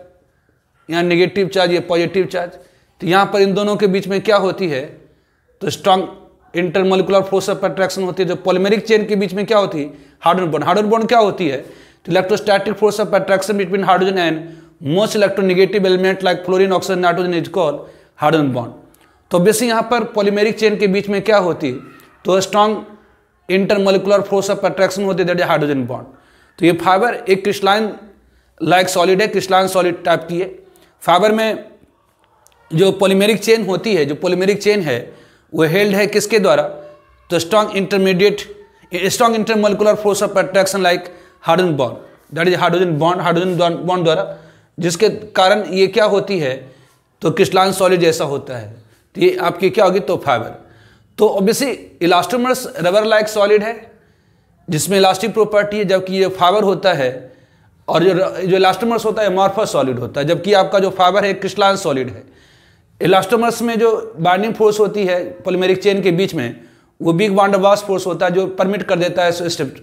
S1: यहां नेगेटिव चार्ज, ये पॉजिटिव चार्ज। तो यहां पर इन दोनों के बीच में क्या होती है? तो strong intermolecular force of attraction होती है। जो पॉलीमेरिक चेन के बीच में क्या होती है? Hydrogen bond. हाइड्रोजन बॉन्ड क्या होती है? तो electrostatic force of attraction between hydrogen and most electronegative element like fluorine, oxygen, nitrogen is called hydrogen bond. तो ऑब्वियसली यहाँ पर पॉलीमेरिक चेन के बीच में क्या होती है? तो strong intermolecular force of attraction होती है, दैट इज हाइड्रोजन बॉन्ड। तो ये फाइबर एक क्रिस्टलाइन लाइक सॉलिड है, क्रिस्टलाइन सॉलिड टाइप की है। फाइबर में जो पॉलीमेरिक चेन होती है, जो पॉलीमेरिक चेन है वो हेल्ड है किसके द्वारा? तो strong intermolecular force of attraction like hydrogen bond, that is hydrogen bond द्वारा, जिसके कारण ये क्या होती है? तो क्रिस्टलाइन सॉलिड जैसा होता है। तो ये आपकी क्या होगी? तो फाइबर। तो obviously elastomers rubber like solid है, जिसमें इलास्टिक प्रॉपर्टी है, जबकि ये फाइबर होता है, और जो इलास्टोमर्स होता है अमॉर्फस सॉलिड होता है, जबकि आपका जो फाइबर है क्रिस्टलाइन सॉलिड है। इलास्टोमर्स में जो बाइंडिंग फोर्स होती है पॉलीमेरिक चेन के बीच में, वो big van der Waals force होता है, जो परमिट कर देता है स्टेप।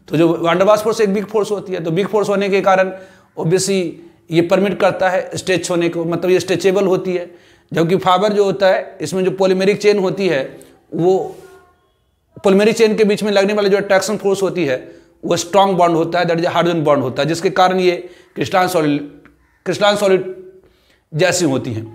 S1: तो जो वान डर वाल्स फोर्स एक बिग फोर्स होती है, तो बिग फोर्स होने के कारण ऑब्वियसली ये परमिट करता है स्ट्रेच होने को, मतलब ये स्ट्रेचेबल होती है। जबकि फाइबर जो होता है इसमें जो पॉलीमेरिक चेन होती है, वो पॉलीमेरिक चेन के बीच में लगने वाली जो अट्रैक्शन फोर्स होती है वो स्ट्रॉन्ग बॉन्ड होता है, दैट इज हाइड्रोजन बॉन्ड होता है, जिसके कारण ये क्रिस्टलाइन सॉलिड जैसी होती हैं।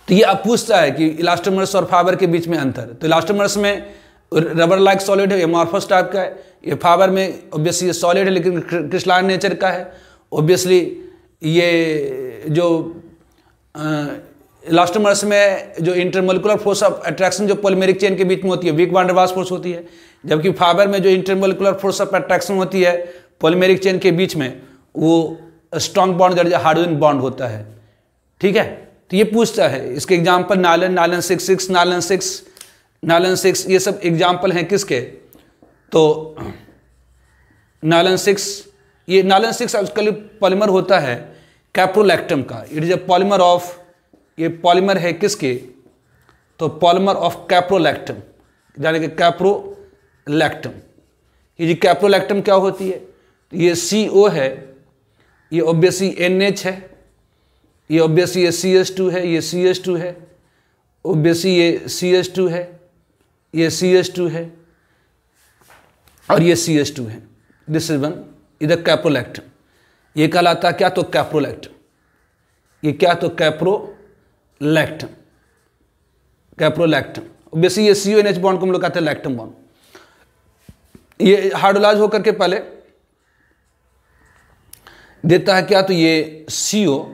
S1: तो ये अब पूछता है कि इलास्टोमर्स और फाइबर के बीच में अंतर। तो इलास्टोमर्स में रबर लाइक सॉलिड है, एमॉर्फस टाइप का है। ये फाइबर में ऑब्वियसली ये सॉलिड है लेकिन क्रिस्टलाइन नेचर का है। ऑब्वियसली ये जो इलास्टोमर्स में जो इंटरमोलिकुलर फोर्स ऑफ अट्रैक्शन जो पॉलीमेरिक चेन के बीच में होती है वीक वान डर वाल्स फोर्स होती है, जबकि फाइबर में जो इंटरमोलिकुलर फोर्स ऑफ अट्रैक्शन होती है पॉलीमेरिक चेन के बीच में वो strong bond that is hydrogen bond होता है। ठीक है, तो ये पूछता है। इसके एग्जाम्पल नायलॉन, नायलॉन 6, नायलॉन 6 ये सब एग्जाम्पल हैं किसके? तो नायलॉन 6, ये नायलॉन 6 एक्चुअली पॉलीमर होता है कैप्रोलैक्टम का। It is a polymer of, ये पॉलीमर है किसके? तो पॉलीमर ऑफ कैप्रोलैक्टम, यानी कि कैप्रोलैक्टम। ये जी कैप्रोलैक्टम क्या होती है? ये CO है, ये ऑब्वियसली NH है, ये ऑब्वियसली ये CH2 है, ये CH2 है, ऑब्वियसली ये CH2 है, ये CH2 है और ये CH2 है। दिस इज वन, इधर कैप्रोलैक्टम। ये कहलाता क्या? तो कैप्रोलैक्टम। ये क्या? तो कैप्रोलैक्टम, कैप्रोलैक्टम। ऑब्वियसली ये CONH बॉन्ड को हम लोग कहते हैं लैक्टम बॉन्ड। ये हाइड्रोलाइज होकर के पहले देता है क्या? तो ये CO,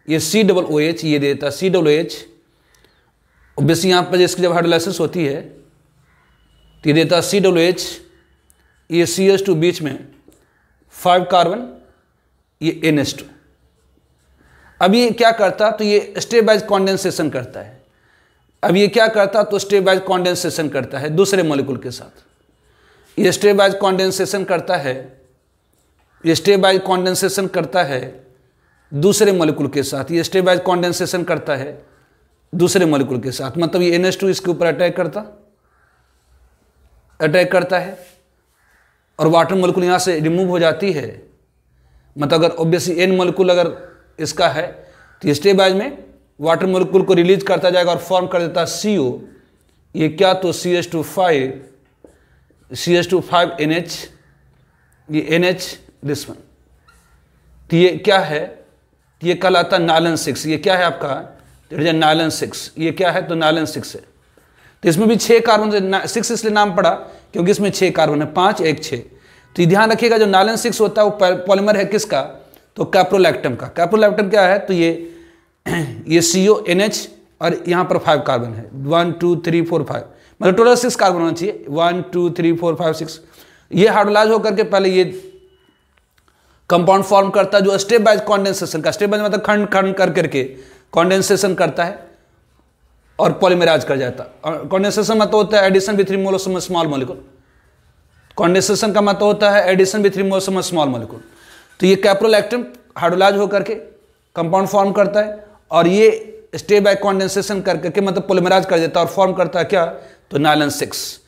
S1: ये COOH, ये देता है COOH। ऑब्वियसली यहाँ पर इसकी जब हाइड्रोलाइसिस होती है तो ये देता है COOH, ये CH2 बीच में 5 कार्बन, ये NH2। अब ये क्या करता? तो ये स्टेप वाइज कॉन्डेंसेशन करता है। अब ये क्या करता? तो स्टेप वाइज कॉन्डेंसेशन करता है दूसरे मॉलिक्यूल के साथ। ये स्टेप वाइज कॉन्डेंसेशन करता है, ये स्टेप वाइज कॉन्डेंसेशन करता है दूसरे मॉलिक्यूल के साथ। ये स्टेप वाइज कॉन्डेंसेशन करता है दूसरे मॉलिक्यूल के साथ, मतलब ये NH2 इसके ऊपर अटैक करता है और वाटर मॉलिक्यूल यहाँ से रिमूव हो जाती है। मतलब अगर ऑब्वियसली N मॉलिक्यूल अगर इसका है तो ये स्टेप वाइज में वाटर मॉलिक्यूल को रिलीज करता जाएगा और फॉर्म कर देता है CO। ये क्या? तो CH2 NH, ये NH, दिस वन। तो ये क्या है? ये कहलाता नायलॉन 6। ये क्या है आपका? नायलॉन 6। ये क्या है? तो नायलॉन 6 है। तो इसमें भी 6 कार्बन, 6 इसलिए नाम पड़ा क्योंकि इसमें 6 कार्बन है, 5 1 6। तो ये ध्यान रखिएगा जो नायलॉन 6 होता है वो पॉलीमर है किसका? तो कैप्रोलैक्टम का। कैप्रोलैक्टम क्या है? तो ये CONH और यहाँ पर 5 कार्बन है, 1 2 3 4 5, मतलब टोटल 6 कार्बन होना चाहिए, 1 2 3 4 5 6। ये हाइड्रोलाइज होकर के पहले ये कंपाउंड फॉर्म करता है जो स्टेप वाइज कॉन्डेंसेशन का, स्टेप वाइज मतलब खंड खंड कर करके कॉन्डेंसेशन करता है और पॉलीमराइज कर जाता है। और कॉन्डेंसेशन मतलब होता है addition with removal of small molecule. Condensation का मतलब होता है addition with removal of small molecule. तो ये कैप्रोलैक्टम हाइड्रोलाइज होकर के कंपाउंड फॉर्म करता है और ये स्टेप बाय कॉन्डेंसेशन करके मतलब पॉलीमराइज कर देता है और फॉर्म करता है क्या? तो नायलॉन 6।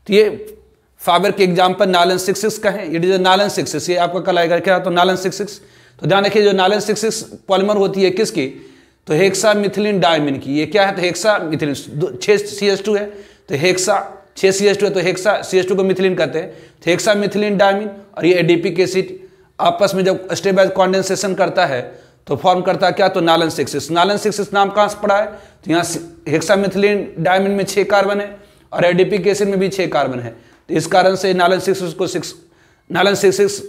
S1: तो ये फाइबर के एग्जाम्पल नायलॉन 6 का है। इट इज नायलॉन 6, ये आपका कल आएगा क्या? तो नायलॉन 6। तो ध्यान रखिए जो नायलॉन 6 पॉलीमर होती है किसकी? तो हेक्सा मिथिलीन डायमीन की। ये क्या है? तो हेक्सा मिथिलीन, 6 CH2 है तो हेक्सा, 6 CH2 है तो हेक्सा CH2 को मिथिलीन कहते हैं। तो हेक्सा मिथिलीन डायमीन और ये एडीपी एसिड आपस में जब स्टेप बाय कॉन्डेंसेशन करता है तो फॉर्म करता है क्या? तो नायलॉन 6। नायलॉन 6 नाम कहाँ से पड़ा है? तो यहाँ हेक्सा मिथिलीन डायमीन में 6 कार्बन है और एडीपी एसिड में भी 6 कार्बन है। तो इस कारण से नायलॉन 6 को नायलॉन 6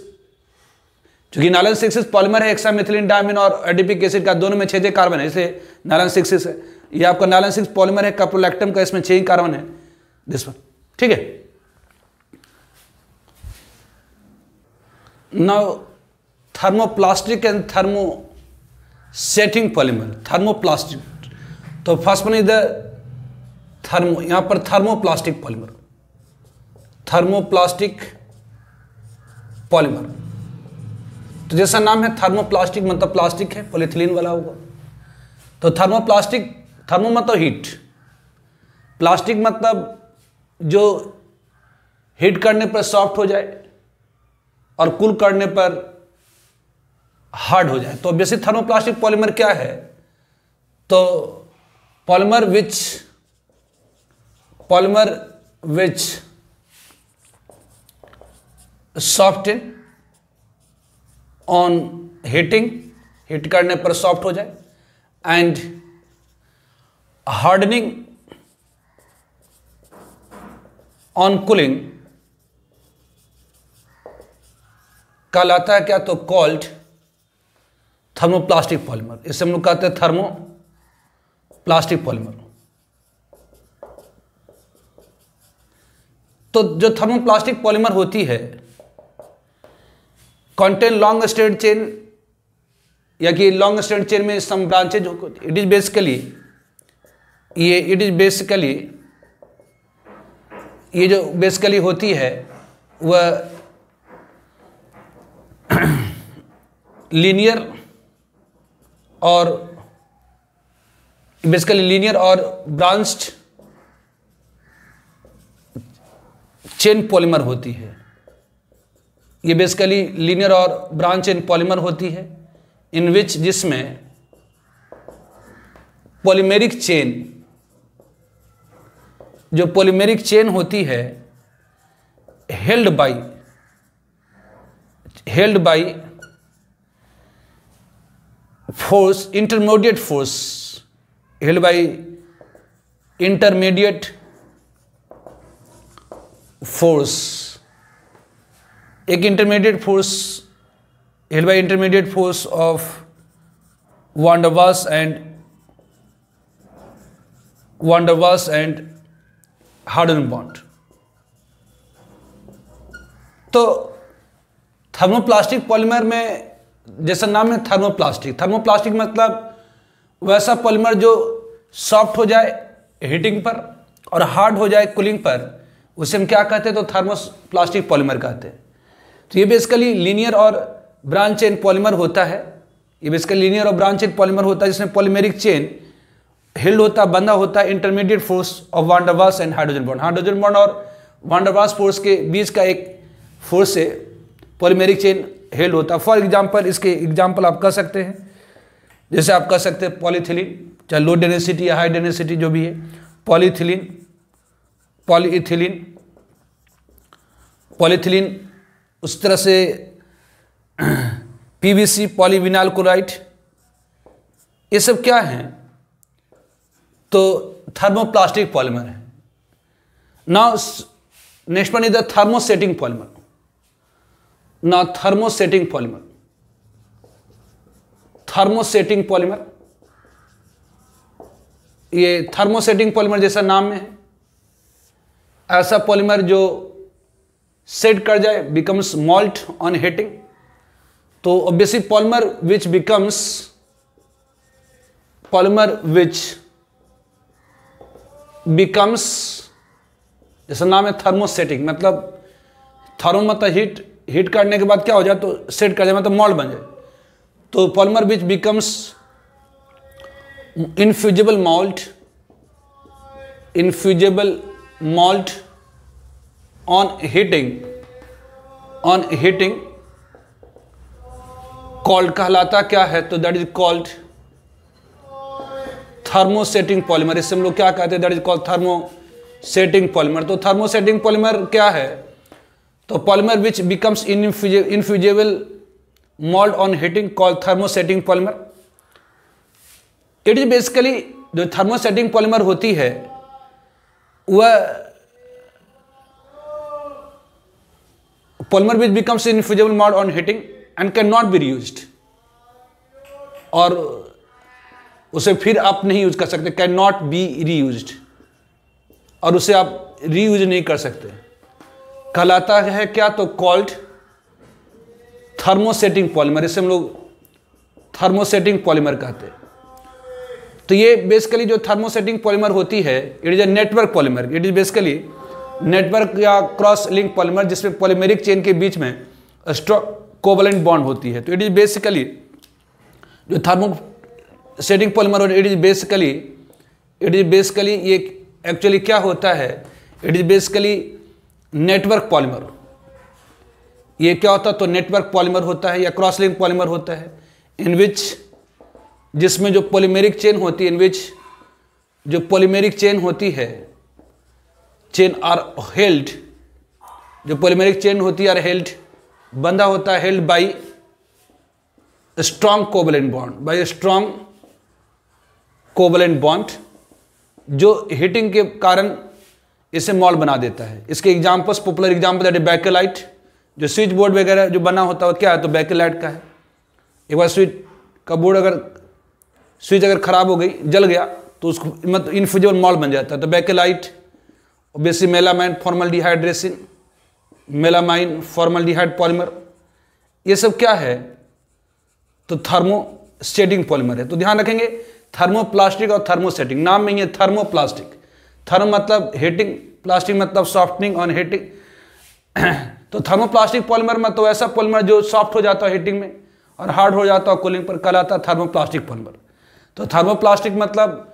S1: चूंकि नायलॉन 6 पॉलीमर है हेक्सामिथिलीन डायमीन और एडीपिक एसिड का, दोनों में 6 कार्बन है, इसलिए नायलॉन 6 है। ये आपका नायलॉन 6 पॉलीमर है कैप्रोलैक्टम का, इसमें 6 कार्बन है, दिस वन। ठीक है। Now thermoplastic and thermosetting polymer. Thermoplastic, तो first one is the thermo, यहां पर थर्मोप्लास्टिक पॉलीमर, थर्मोप्लास्टिक पॉलीमर। तो जैसा नाम है थर्मोप्लास्टिक मतलब प्लास्टिक है, पॉलीथिलीन वाला होगा। तो थर्मोप्लास्टिक, थर्मो मतलब हीट, प्लास्टिक मतलब जो हीट करने पर सॉफ्ट हो जाए, और कूल करने पर हार्ड हो जाए। तो ऑब्वियसली थर्मोप्लास्टिक पॉलीमर क्या है? तो polymer which soften on heating, heat करने पर सॉफ्ट हो जाए, एंड हार्डनिंग ऑन कूलिंग कहलाता है क्या? तो कॉल्ड थर्मोप्लास्टिक पॉलीमर। इसे हम लोग कहते हैं थर्मोप्लास्टिक पॉलीमर। तो जो थर्मोप्लास्टिक पॉलीमर होती है कंटेन लॉन्ग स्ट्रेट चेन, या कि लॉन्ग स्ट्रेट चेन में सम ब्रांचेज, इट इज बेसिकली ये जो बेसिकली होती है वह लीनियर और ब्रांच्ड चेन पॉलीमर होती है। ये बेसिकली लीनियर और ब्रांच चेन पॉलीमर होती है, इन विच जिसमें पॉलीमेरिक चेन, जो पॉलीमेरिक चेन होती है held by force, intermediate force, एक intermediate force held by intermediate force of van der Waals and hydrogen bond. तो थर्मोप्लास्टिक पॉलीमर में, जैसा नाम है थर्मोप्लास्टिक मतलब वैसा पॉलीमर जो सॉफ्ट हो जाए हीटिंग पर और हार्ड हो जाए कूलिंग पर, उसे हम क्या कहते हैं? तो थर्मोप्लास्टिक पॉलीमर कहते हैं। तो ये बेसिकली लीनियर और ब्रांच चेन पॉलीमर होता है। जिसमें पॉलीमेरिक चेन हिल्ड होता, बंधा होता है intermediate force of van der Waals and hydrogen bond और वान डर वाल्स फोर्स के बीच का एक फोर्स से पॉलीमेरिक चेन हेल्ड होता है। फॉर एग्जांपल, इसके एग्जांपल आप कह सकते हैं, जैसे आप कह सकते हैं पॉलीथिलीन, चाहे लो डेंसिटी या हाई डेंसिटी जो भी है, पॉलीथिलीन, उस तरह से पीवीसी, पॉलीविनाइल क्लोराइड, ये सब क्या हैं? तो थर्मोप्लास्टिक पॉलीमर है। Now next one is the thermosetting polymer. ये थर्मोसेटिंग पॉलीमर जैसा नाम में है, ऐसा पॉलीमर जो सेट कर जाए, बिकम्स मॉल्ट ऑन हीटिंग। तो ऑब्वियसली पॉलीमर विच बिकम्स, जैसा नाम है थर्मोसेटिंग, मतलब थर्मो मतलब हीट करने के बाद क्या हो जाए? तो सेट कर जाए, मतलब मॉल्ट बन जाए। तो polymer which becomes infusible malt on heating called कहलाता क्या है? तो that is called thermosetting polymer. इससे हम लोग क्या कहते हैं? That is called thermosetting polymer. तो थर्मोसेटिंग पॉलीमर क्या है? तो polymer which becomes infusible malt on heating called thermosetting polymer. It is basically, जो थर्मोसेटिंग पॉलीमर होती है वह polymer which becomes infusible malt on heating and can not be reused, और उसे फिर आप नहीं यूज कर सकते, कैन नॉट बी रीयूज्ड, और उसे आप रीयूज नहीं कर सकते, कहलाता है क्या? तो कॉल्ड थर्मोसेटिंग पॉलीमर। इसे हम लोग थर्मोसेटिंग पॉलीमर कहते हैं। तो ये बेसिकली जो थर्मोसेटिंग पॉलीमर होती है, it is a network polymer. It is basically network या क्रॉस लिंक पॉलीमर, जिसमें पॉलीमेरिक चेन के बीच में स्ट्रॉन्ग कोवलेंट बॉन्ड होती है। तो इट इज बेसिकली जो thermosetting polymer, it is basically ये एक्चुअली क्या होता है? It is basically network polymer. ये क्या होता है, तो नेटवर्क पॉलीमर होता है या क्रॉस लिंक पॉलीमर होता है, इन विच जिसमें जो पॉलीमेरिक चेन होती है, इन विच जो पॉलीमेरिक चेन होती है, चेन आर हेल्ड, जो पॉलीमेरिक चेन होती है आर हेल्ड, बंधा होता है, held by strong covalent bond, by strong covalent bond, जो हीटिंग के कारण इसे मॉल बना देता है। इसके examples, popular example that Bakelite, जो स्विच बोर्ड वगैरह जो बना होता है क्या है, तो बैकेलाइट का है। एक बार स्विच का बोर्ड अगर स्विच अगर खराब हो गई, जल गया, तो उसको मतलब इनफ्यूजिबल मॉल बन जाता है। तो Bakelite, obviously melamine formaldehyde resin, melamine formaldehyde polymer, ये सब क्या है, तो थर्मोस्टेटिंग पॉलीमर है। तो ध्यान रखेंगे थर्मोप्लास्टिक और थर्मोसेटिंग, नाम में ही है थर्मोप्लास्टिक। थर्म मतलब हीटिंग, प्लास्टिक मतलब सॉफ्टनिंग और हीटिंग। तो थर्मोप्लास्टिक पॉलीमर मतलब तो ऐसा पॉलीमर जो सॉफ्ट हो जाता है हीटिंग में और हार्ड हो जाता है कूलिंग पर, कहलाता है थर्मोप्लास्टिक पॉलीमर। तो थर्मोप्लास्टिक मतलब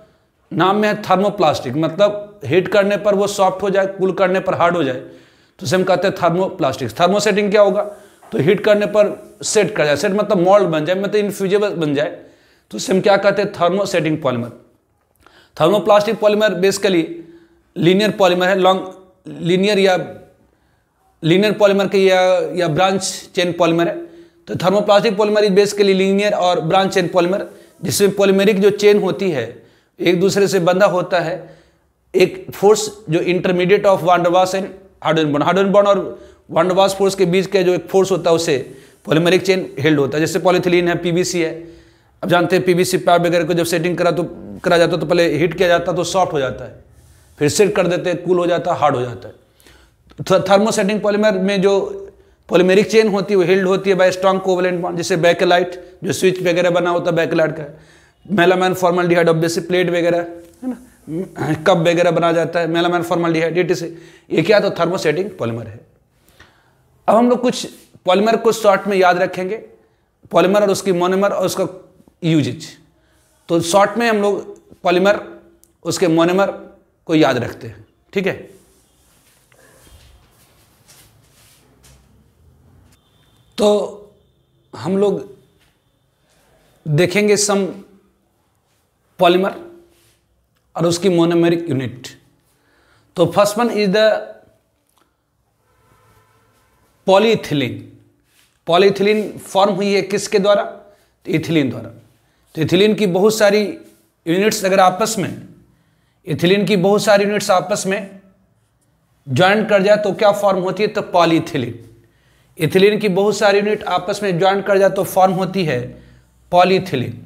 S1: नाम में है थर्मोप्लास्टिक, मतलब हीट करने पर वो सॉफ्ट हो जाए, कूल करने पर हार्ड हो जाए, तो उसे हम कहते हैं थर्मोप्लास्टिक। थर्मोसेटिंग क्या होगा, तो हीट करने पर सेट कर जाए, सेट मतलब मोल्ड बन जाए, मतलब इनफ्यूजिबल बन जाए, तो उसे हम क्या कहते हैं, thermosetting polymer. Thermoplastic polymer basically linear polymer है, लॉन्ग लीनियर पॉलीमर के या ब्रांच चेन पॉलीमर है। तो thermoplastic polymer is basically linear और ब्रांच चेन पॉलीमर, जिसमें पॉलीमेरिक जो चेन होती है एक दूसरे से बंधा होता है, एक फोर्स जो intermediate of van der Waals and hydrogen bond और वान डर वाल्स फोर्स के बीच का जो एक फोर्स होता है उससे पॉलीमेरिक चेन हेल्ड होता है। जैसे पॉलीथिलीन है, पीवीसी है, अब जानते हैं पीवीसी पाइप वगैरह को जब सेटिंग करा जाता है तो पहले हीट किया जाता है तो सॉफ्ट हो जाता है, फिर सेट कर देते हैं, कूल हो जाता है, हार्ड हो जाता है। तो थर्मोसेटिंग पॉलीमर में जो पॉलीमेरिक चेन होती है वो हेल्ड होती है बाय स्ट्रॉन्ग कोवलेंट बॉन्ड, जैसे बैकेलाइट जो स्विच वगैरह बना होता है बैकेलाइट का, मेलामाइन फॉर्मल्डिहाइड ऑब्वियसली प्लेट वगैरह है ना, कप वगैरह बना जाता है, मेलामाइन फॉर्मल्डिहाइड, ये क्या, तो थर्मोसेटिंग पॉलीमर है। अब हम लोग कुछ पॉलीमर को शॉर्ट में याद रखेंगे, पॉलीमर और उसकी मोनोमर और उसका यूजेज। तो शॉर्ट में हम लोग पॉलीमर उसके मोनोमर को याद रखते हैं, ठीक है। तो हम लोग देखेंगे सम पॉलीमर और उसकी मोनोमेरिक यूनिट। तो first one is the polyethylene. Polyethylene form हुई है किसके द्वारा, तो इथिलीन द्वारा। तो इथिलीन की बहुत सारी यूनिट्स अगर आपस में, इथिलीन की बहुत सारी यूनिट्स आपस में ज्वाइन कर जाए तो क्या फॉर्म होती है, तो पॉलीइथिलीन। इथिलीन की बहुत सारी यूनिट आपस में ज्वाइन कर जाए तो फॉर्म होती है पॉलीइथिलीन।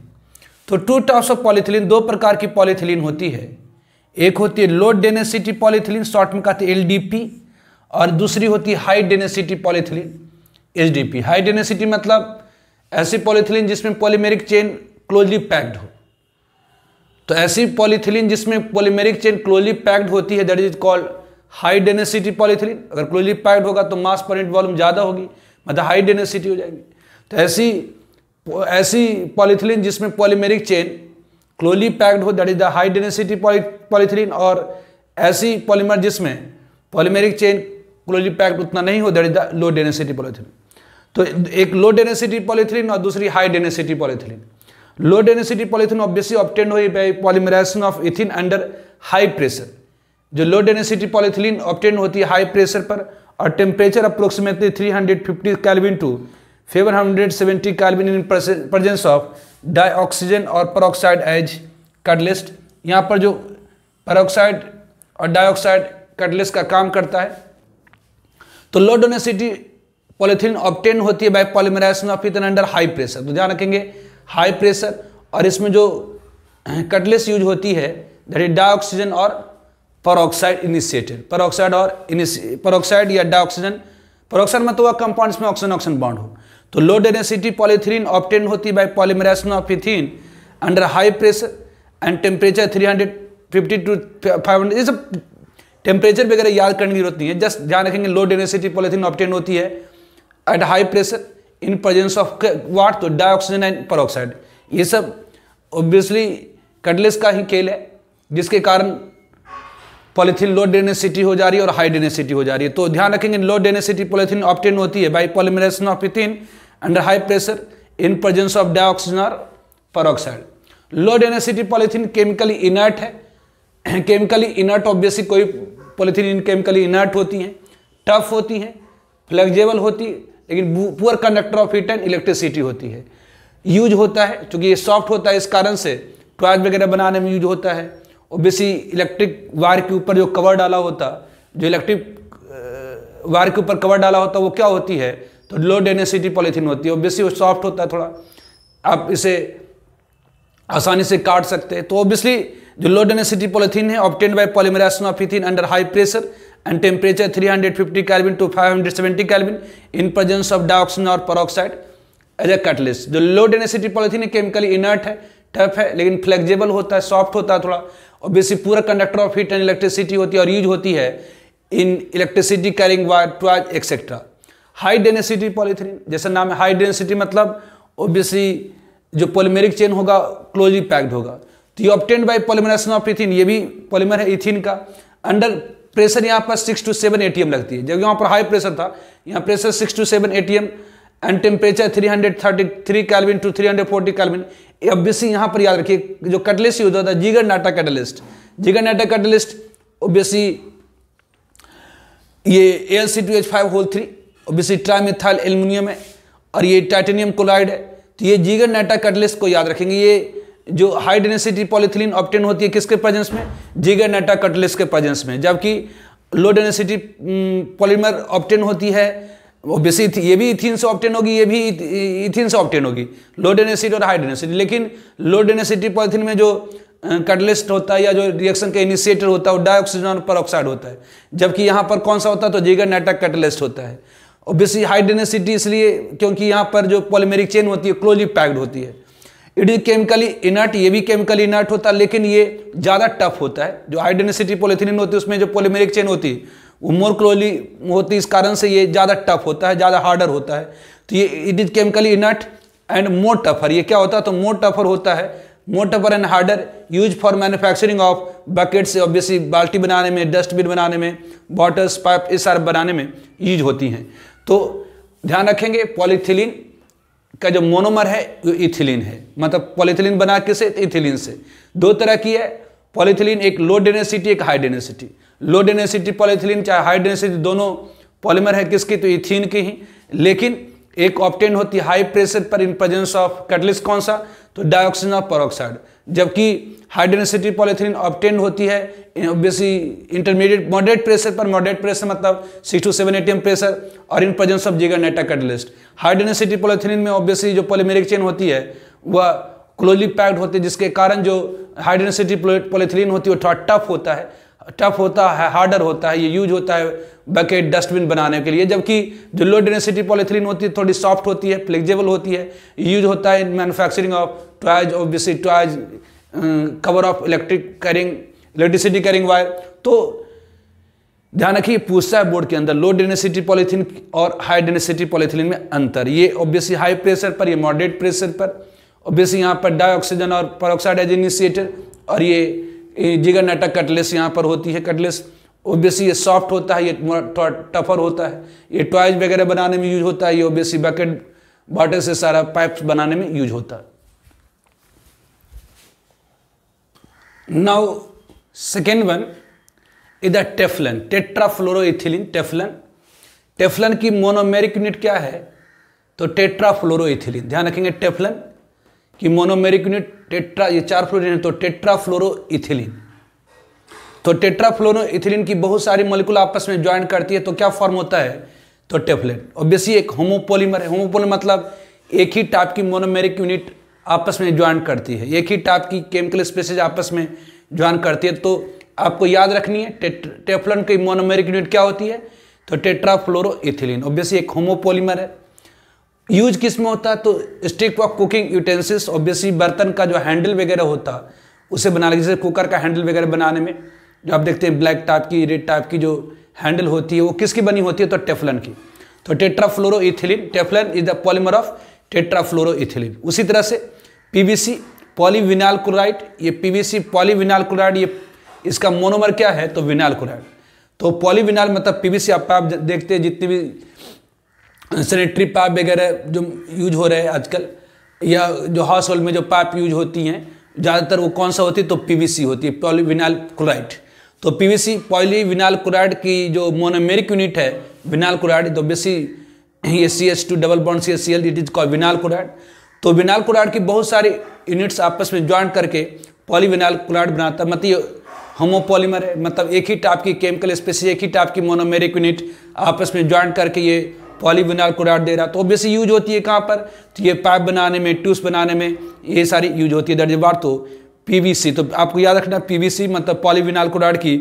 S1: तो टू टाइप्स ऑफ पॉलीइथिलीन, दो प्रकार की पॉलीइथिलीन होती है। एक होती है लो डेंसिटी पॉलीइथिलीन, शॉर्ट में कहते हैं एलडीपी, और दूसरी होती है high density polyethylene, HDP. High density मतलब ऐसी पॉलीइथिलीन जिसमें पॉलीमेरिक चेन क्लोजली पैक्ड हो। तो ऐसी पॉलीइथिलीन जिसमें पॉलीमेरिक चेन क्लोजली पैक्ड होती है that is called high density polyethylene. अगर क्लोजली पैक्ड होगा तो मास पर यूनिट वॉल्यूम ज़्यादा होगी, मतलब हाई डेंसिटी हो जाएगी। तो ऐसी पॉलीइथिलीन जिसमें पॉलीमेरिक चेन क्लोजली पैक्ड हो that is the high density polyethylene, और ऐसी पॉलीमर जिसमें पॉलीमेरिक चेन क्लोजली पैक्ड उतना नहीं हो that is the low density polyethylene. तो एक लो डेंसिटी पॉलीइथिलीन और दूसरी high density polyethylene. Low density polyethylene obviously obtain हुई by polymerisation of ethene under high pressure. जो लो डेंसिटी पॉलीइथिलीन ऑब्टेन होती है हाई प्रेशर पर, और temperature approximately 350 kelvin to 770 kelvin in presence of dioxygen और peroxide as catalyst. यहाँ पर जो पेरोक्साइड और डाइऑक्साइड कैटलिस्ट का काम करता है। तो लो डेंसिटी पॉलीथिलीन ऑब्टेन होती है by polymerisation of ethene under high pressure. तो ध्यान रखेंगे हाई प्रेशर, और इसमें जो कैटलिस्ट यूज होती है दैट इज डाइऑक्सीजन और पेरोक्साइड इनिशिएटेड। पेरोक्साइड या डाइऑक्सीजन, पेरोक्साइड मतलब वह कंपाउंड में ऑक्सीजन बॉन्ड हो। तो लो डेंसिटी पॉलीथिलीन ऑब्टेन होती है by polymerisation of ethene under high pressure and temperature 350 to 500। ये सब टेम्परेचर वगैरह याद करने की जरूरत नहीं है, जस्ट ध्यान रखेंगे लो डेंसिटी पॉलीथिलीन ऑब्टेन होती है at high pressure in presence of what, तो डाइऑक्सीजन एंड पेरोक्साइड। ये सब ऑब्वियसली कैटलिस्ट का ही खेल है, जिसके कारण पॉलीथीन लो डेंसिटी हो जा रही है और हाई डेंसिटी हो जा रही है। तो ध्यान रखेंगे लो डेंसिटी पॉलीथीन ऑब्टेन होती है by polymerisation of ethene under high pressure in presence of dioxygen और पेरोक्साइड। लो डेंसिटी पॉलीथीन केमिकली इनर्ट है, केमिकली इनर्ट ऑब्वियसली कोई पॉलीथीन केमिकली इनर्ट होती हैं, टफ होती हैं, फ्लेक्सिबल होती है, लेकिन poor conductor of heat and electricity होती है। यूज होता है चूंकि ये सॉफ्ट होता है, इस कारण से टॉयज वगैरह बनाने में यूज होता है। ऑब्वियसली इलेक्ट्रिक वायर के ऊपर जो कवर डाला होता, जो इलेक्ट्रिक वायर के ऊपर कवर डाला होता वो क्या होती है, तो लो डेंसिटी पॉलीथीन होती है। ऑब्वियसली वो सॉफ्ट होता है थोड़ा, आप इसे आसानी से काट सकते हैं। तो ऑब्वियसली जो लो डेंसिटी पॉलीथीन है obtained by polymerisation of ethene under high pressure and temperature 350 kelvin to 570 kelvin in presence of dioxygen और पेरोक्साइड एज ए कैटलिस्ट। जो low density polythene chemically inert है, टफ है, लेकिन flexible होता है, soft होता है थोड़ा, ऑब्वियसली पूरा conductor of heat and electricity होती है और यूज होती है in electricity carrying wire, toys etcetera. High density polythene, जैसा नाम है हाई डेंसिटी मतलब ऑब्वियसली जो पॉलीमेरिक चेन होगा क्लोजली पैक्ड होगा। तो ये obtained by polymerisation of ethene, ये भी पॉलीमर है इथीन का। अंडर प्रेशर यहाँ पर 6 to 7 ATM लगती है, जब यहाँ पर हाई प्रेशर था, यहाँ pressure 6 to 7 ATM and temperature 333 kelvin to 340 kelvin. Obviously यहाँ पर याद रखिए जो कैटलिस्ट यूज होता है जिगर नाटा कैटलिस्ट। जिगर नाटा कैटलिस्ट ऑब्वियसली ये Al2CO2 ऑब्वियसली ट्राइमिथाइल एल्युमिनियम है और ये टाइटेनियम क्लोराइड है। तो ये जिगर नाटा कैटलिस्ट को याद रखेंगे। ये जो हाई डेंसिटी पॉलीथिलीन ऑब्टेन होती है किसके प्रेजेंस में, जिगर नाटा कैटलिस्ट के प्रेजेंस में, जबकि लो डेंसिटी पॉलीमर ऑब्टेन होती है ऑब्वियसली ये भी इथीन से ऑब्टेन होगी, ये भी इथीन से ऑब्टेन होगी, लो डेंसिटी और हाई डेंसिटी। लेकिन लो डेंसिटी पॉलीथिन में जो कैटलिस्ट होता है या जो रिएक्शन का इनिशिएटर होता है वो डाइऑक्सीजन और पेरोक्साइड होता है, जबकि यहाँ पर कौन सा होता है, तो जिगर नाटा कैटलिस्ट होता है। ऑब्वियसली हाई डेंसिटी इसलिए क्योंकि यहाँ पर जो पॉलीमेरिक चेन होती है क्लोजली पैक्ड होती है। इट इज केमिकली इनर्ट, ये भी केमिकली इनर्ट होता है, लेकिन ये ज़्यादा टफ होता है। जो हाई डेंसिटी पॉलीथिलीन होती है उसमें जो पॉलीमेरिक चेन होती है वो मोर क्लोजली होती है, इस कारण से ये ज़्यादा टफ होता है, ज़्यादा हार्डर होता है। तो ये it is chemically inert and more tougher. ये क्या होता है, तो मोर टफर होता है, more tougher and harder, use for manufacturing of bucket से, ऑब्वियसली बाल्टी बनाने में, डस्टबिन बनाने में, बॉटल्स, पाइप, इस सारे बनाने में यूज होती हैं। तो ध्यान रखेंगे पॉलीथिलीन का जो मोनोमर है वो इथिलीन है, मतलब पॉलीथिलीन बना किसे, इथिलीन से। दो तरह की है पॉलीथिलीन, एक लो डेंसिटी एक high density. Low density polyethylene चाहे हाई डेंसिटी दोनों पॉलीमर है किसकी, तो इथीन की ही, लेकिन एक ऑब्टेन होती है हाई प्रेशर पर इन प्रेजेंस ऑफ कैटलिस्ट, कौन सा, तो डाइऑक्सीजन ऑफ पेरोक्साइड। जबकि हाई डेंसिटी पॉलीथिलीन ऑब्टेन होती है ऑब्वियसली इंटरमीडिएट मॉडरेट प्रेशर पर, मॉडरेट प्रेशर मतलब 6 to 7 ATM प्रेशर और इन प्रेजेंस ऑफ जिगर नाटा कैटलिस्ट। हाई डेंसिटी पॉलीथिलीन में ऑब्वियसली जो पॉलीमेरिक चेन होती है वह क्लोजली पैक्ड होती है, जिसके कारण जो हाई डेंसिटी पॉलीथिलीन होती है वो थोड़ा टफ होता है, हार्डर होता है। ये यूज होता है बकेट, डस्टबिन बनाने के लिए, जबकि जो लो डेंसिटी पॉलीथिलीन होती है थोड़ी सॉफ्ट होती है, फ्लेक्सिबल होती है, यूज होता है in manufacturing of toys, obviously toys, cover of electricity carrying wire. तो ध्यान रखिए पूछता है बोर्ड के अंदर लो डेंसिटी पॉलीथिन और हाई डेंसिटी पॉलीथिलीन में अंतर। ये ऑब्वियसली हाई प्रेशर पर, ये मॉडरेट प्रेशर पर, ऑब्वियसली यहाँ पर डाइऑक्सीजन और पेरोक्साइड एज इनिशिएटर, और ये जिगर नाटा कैटलिस्ट यहाँ पर होती है। कैटलिस्ट ऑब्वियसली ये सॉफ्ट होता है, ये थोड़ा टफर होता है, ये टॉयज वगैरह बनाने में यूज होता है, ये ऑब्वियसली बकेट, बॉटल से सारा पाइप्स बनाने में यूज होता है। Now second one is the Teflon, tetrafluoroethylene. Teflon की मोनोमेरिक यूनिट क्या है, तो टेट्राफ्लोरोइथिलीन। ध्यान रखेंगे टेफ्लन की मोनोमेरिक यूनिट टेट्रा, ये 4 फ्लोरीन है तो टेट्राफ्लोरोइथिलीन। तो टेट्राफ्लोरोइथिलीन की बहुत सारी मॉलिक्यूल आपस में ज्वाइन करती है तो क्या फॉर्म होता है, तो टेफ्लन। ऑब्वियसली एक होमोपोलीमर है, होमोपोलीमर मतलब एक ही टाइप की मोनोमेरिक यूनिट आपस में ज्वाइन करती है, एक ही टाइप की केमिकल स्पीशीज आपस में ज्वाइन करती है। तो आपको याद रखनी है टेफ्लन की मोनोमेरिक यूनिट क्या होती है, तो टेट्राफ्लोरोइथिलीन। ऑब्वियसली एक होमोपोलीमर है। यूज किस में होता है, तो stick for cooking utensils, obviously बर्तन का जो हैंडल वगैरह होता उसे बनाने, जैसे कुकर का हैंडल वगैरह बनाने में जो आप देखते हैं ब्लैक टाइप की, रेड टाइप की जो हैंडल होती है वो किसकी बनी होती है, तो टेफ्लन की। तो tetrafluoroethylene, टेफ्लन is the polymer of tetrafluoroethylene. उसी तरह से पीवीसी पॉलीविनाइल क्लोराइड, ये पीवीसी पॉलीविनाइल क्लोराइड ये इसका मोनोमर क्या है तो विनाइल क्लोराइड। तो पॉलीविनाइल मतलब पीवीसी आप पाइप देखते हैं, जितनी भी सैनिटरी पाइप वगैरह जो यूज हो रहे हैं आजकल, या जो हाउस होल्ड में जो पाइप यूज होती हैं ज़्यादातर वो कौन सा होती है तो पीवीसी होती है, पॉलीविनाइल क्लोराइड। तो पीवीसी पॉलीविनाइल क्लोराइड की जो मोनोमेरिक यूनिट है विनाइल क्लोराइड, तो बेसी ये CH2 double bond CHCl, it is called vinyl chloride. तो विनाइल क्लोराइड की बहुत सारी यूनिट्स आपस में ज्वाइन करके पॉलीविनाइल क्लोराइड बनाता है। मतलब ये होमोपॉलीमर है, मतलब एक ही टाइप की केमिकल स्पेसीज, एक ही टाइप की मोनोमेरिक यूनिट आपस में ज्वाइन करके ये पॉलीविनाइल क्लोराइड दे रहा। तो ऑब्वियसली यूज होती है कहाँ पर, तो ये पाइप बनाने में, ट्यूब्स बनाने में, ये सारी यूज होती है। दैट इज व्हाट तो पीवीसी। तो आपको याद रखना पीवीसी मतलब पॉलीविनाइल क्लोराइड की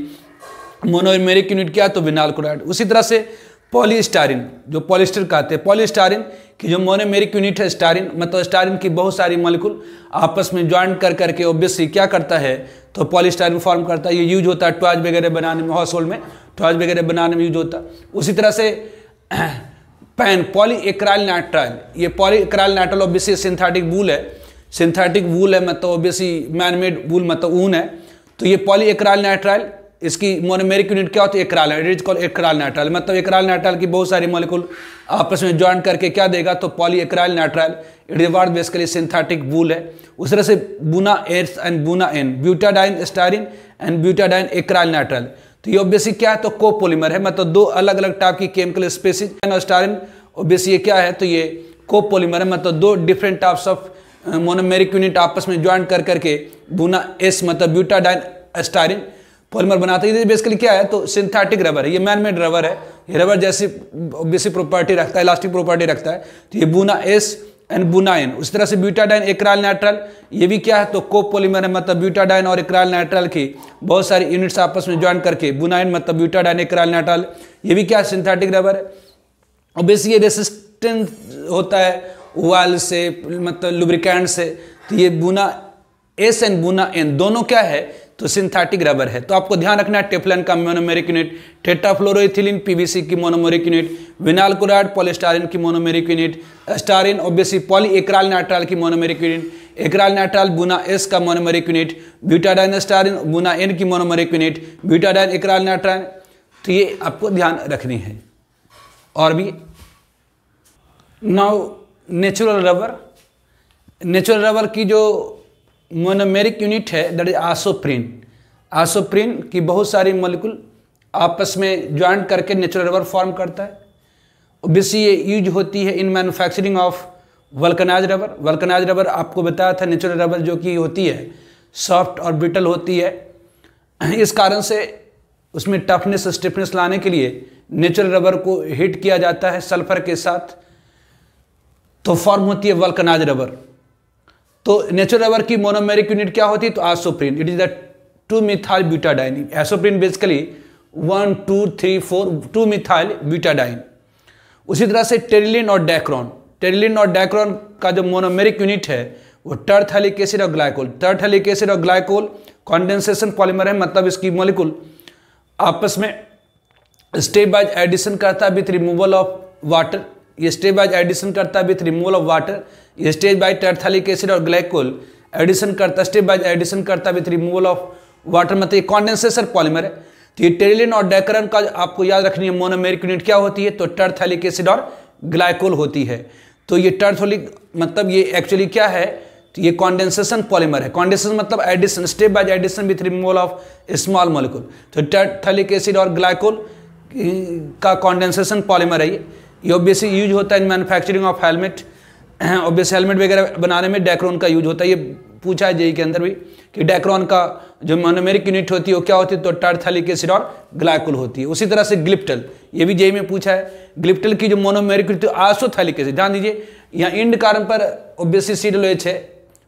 S1: मोनोमेरिक यूनिट क्या है तो विनाइल क्लोराइड। उसी तरह से पॉलीस्टायरीन, जो पॉलिस्टर कहते हैं, पॉलीस्टायरीन की जो मोनोमेरिक यूनिट है स्टायरीन, मतलब स्टायरीन की बहुत सारी मॉलिक्यूल आपस में ज्वाइन कर करके ऑब्वियसली क्या करता है तो पॉलीस्टायरीन फॉर्म करता है। ये यूज होता है टॉयज वगैरह बनाने में, हाउस होल्ड में टॉयज वगैरह बनाने में यूज होता है। उसी तरह से पैन पॉलीएक्राइल नाइट्राइल, ये पॉलीएक्राइल नाइट्राइल ऑब्वियसली सिंथेटिक वूल है, सिंथेटिक वूल है मतलब ऑब्वियसली मैनमेड वूल मतलब ऊन है। तो ये पॉलीएक्राइल नाइट्राइल, इसकी मोनोमेरिक यूनिट क्या होती है एक्राइल, इट इज कॉल्ड एक्राइल नाइट्राइल। मतलब एक्राइल नाइट्राइल की बहुत सारी मॉलिक्यूल आपस में ज्वाइन करके क्या देगा तो polyacrylonitrile. It is what basically synthetic wool है। उस तरह से Buna S and Buna N, butadiene styrene and butadiene acrylonitrile. तो ये ऑब्वियसली क्या है तो कोपोलिमर है, मतलब दो अलग अलग टाइप की केमिकल स्पेसीज। और स्टायरीन ऑब्वियसली ये क्या है तो ये कोपोलिमर है, मतलब दो different types of monomeric unit आपस में ज्वाइन कर करके बुना एस मतलब ब्यूटाडाइन स्टायरीन पॉलीमर बनाते हैं। ये बेसिकली क्या है तो सिंथेटिक रबर है, ये मैनमेड रबर है। ये रबर जैसी ऑब्वियसली प्रॉपर्टी रखता है, इलास्टिक प्रॉपर्टी रखता है। तो ये बुना एस एंड बुना एन। उस तरह से ब्यूटाडाइन एक्राइल नाइट्राइल, ये भी क्या है तो कोपोलिमर है, मतलब ब्यूटाडाइन और एक्राइल नाइट्राइल की बहुत सारी यूनिट्स आपस में ज्वाइन करके बुनाइन मतलब ब्यूटाडाइन एक्राइल नाइट्राइल, ये भी क्या है सिंथेटिक रबर है। ऑब्वियसली ये रेसिस्टेंट होता है ऑयल से मतलब लुब्रिकेंट से। तो ये बुना एस एंड बुना एन दोनों क्या है तो सिंथेटिक रबर है। तो आपको ध्यान रखना है टेफ्लॉन का मोनोमेरिक यूनिट, टेट्राफ्लोरोइथिलीन पीवीसी की monomeric unit, vinyl chloride polystyrene की monomeric unit, styrene obviously polyacrylonitrile की monomeric unit, acrylonitrile Buna S का monomeric unit, butadiene styrene Buna N की monomeric unit, butadiene acrylonitrile. तो ये आपको ध्यान रखनी है। और भी now natural rubber, natural rubber की जो मोनोमेरिक यूनिट है दैट इज आसोप्रीन। आसोप्रीन की बहुत सारी मॉलिक्यूल आपस में ज्वाइन करके नेचुरल रबर फॉर्म करता है। ऑब्वियसली ये यूज होती है in manufacturing of vulcanise rubber. Vulcanise rubber आपको बताया था नेचुरल रबर जो कि होती है सॉफ्ट और ब्रिटल होती है, इस कारण से उसमें टफनेस स्टिफनेस लाने के लिए नेचुरल रबर को हीट किया जाता है सल्फर के साथ, तो फॉर्म होती है वल्कनाइज रबर। तो नेचुरल रबर की मोनोमेरिक यूनिट क्या होती है तो isoprene, it is the 2-methyl butadiene. Isoprene basically 1 2 3 4 2-methyl butadiene. उसी तरह से टेरिलिन और डैक्रोन, टेरिलिन और डैक्रोन का जो मोनोमेरिक यूनिट है वो टर्थैलिक एसिड और ग्लाइकोल। टर्थैलिक एसिड और ग्लाइकोल कंडेंसेशन पॉलीमर है, मतलब इसकी मॉलिक्यूल आपस में स्टेप बाय एडिशन करता है विथ रिमूवल ऑफ वाटर। ये स्टेप बाय एडिशन करता है विथ रिमूवल ऑफ वाटर। ये स्टेप बाय टर्थैलिक एसिड और ग्लाइकोल एडिशन करता, स्टेप बाय एडिशन करता विथ रिमूवल ऑफ वाटर, मतलब ये कंडेंसेशन पॉलीमर है। तो ये टेरिलिन और डैक्रोन का आपको याद रखनी है मोनोमेरिक यूनिट क्या होती है तो टर्थैलिक एसिड और ग्लाइकोल होती है। तो ये टर्थैलिक मतलब ये एक्चुअली क्या है तो ये कंडेंसेशन पॉलीमर है। कंडेंसेशन मतलब addition, step by addition with removal of small molecule. तो टर्थैलिक एसिड और ग्लाइकोल का कंडेंसेशन पॉलीमर है ये ऑब्वियसली यूज होता है in manufacturing of helmet. Obviously helmet वगैरह बनाने में डैक्रोन का यूज होता है। ये पूछा है जेई के अंदर भी कि डैक्रोन का जो मोनोमेरिक यूनिट होती है वो क्या होती है तो टर्थैलिक एसिड और ग्लाइकोल होती है। उसी तरह से ग्लिप्टल, ये भी जेई में पूछा है। ग्लिप्टल की जो मोनोमेरिक यूनिट है आइसोथैलिक एसिड। ध्यान दीजिए यहाँ इंड कार्बन पर ऑब्वियसली COOH है,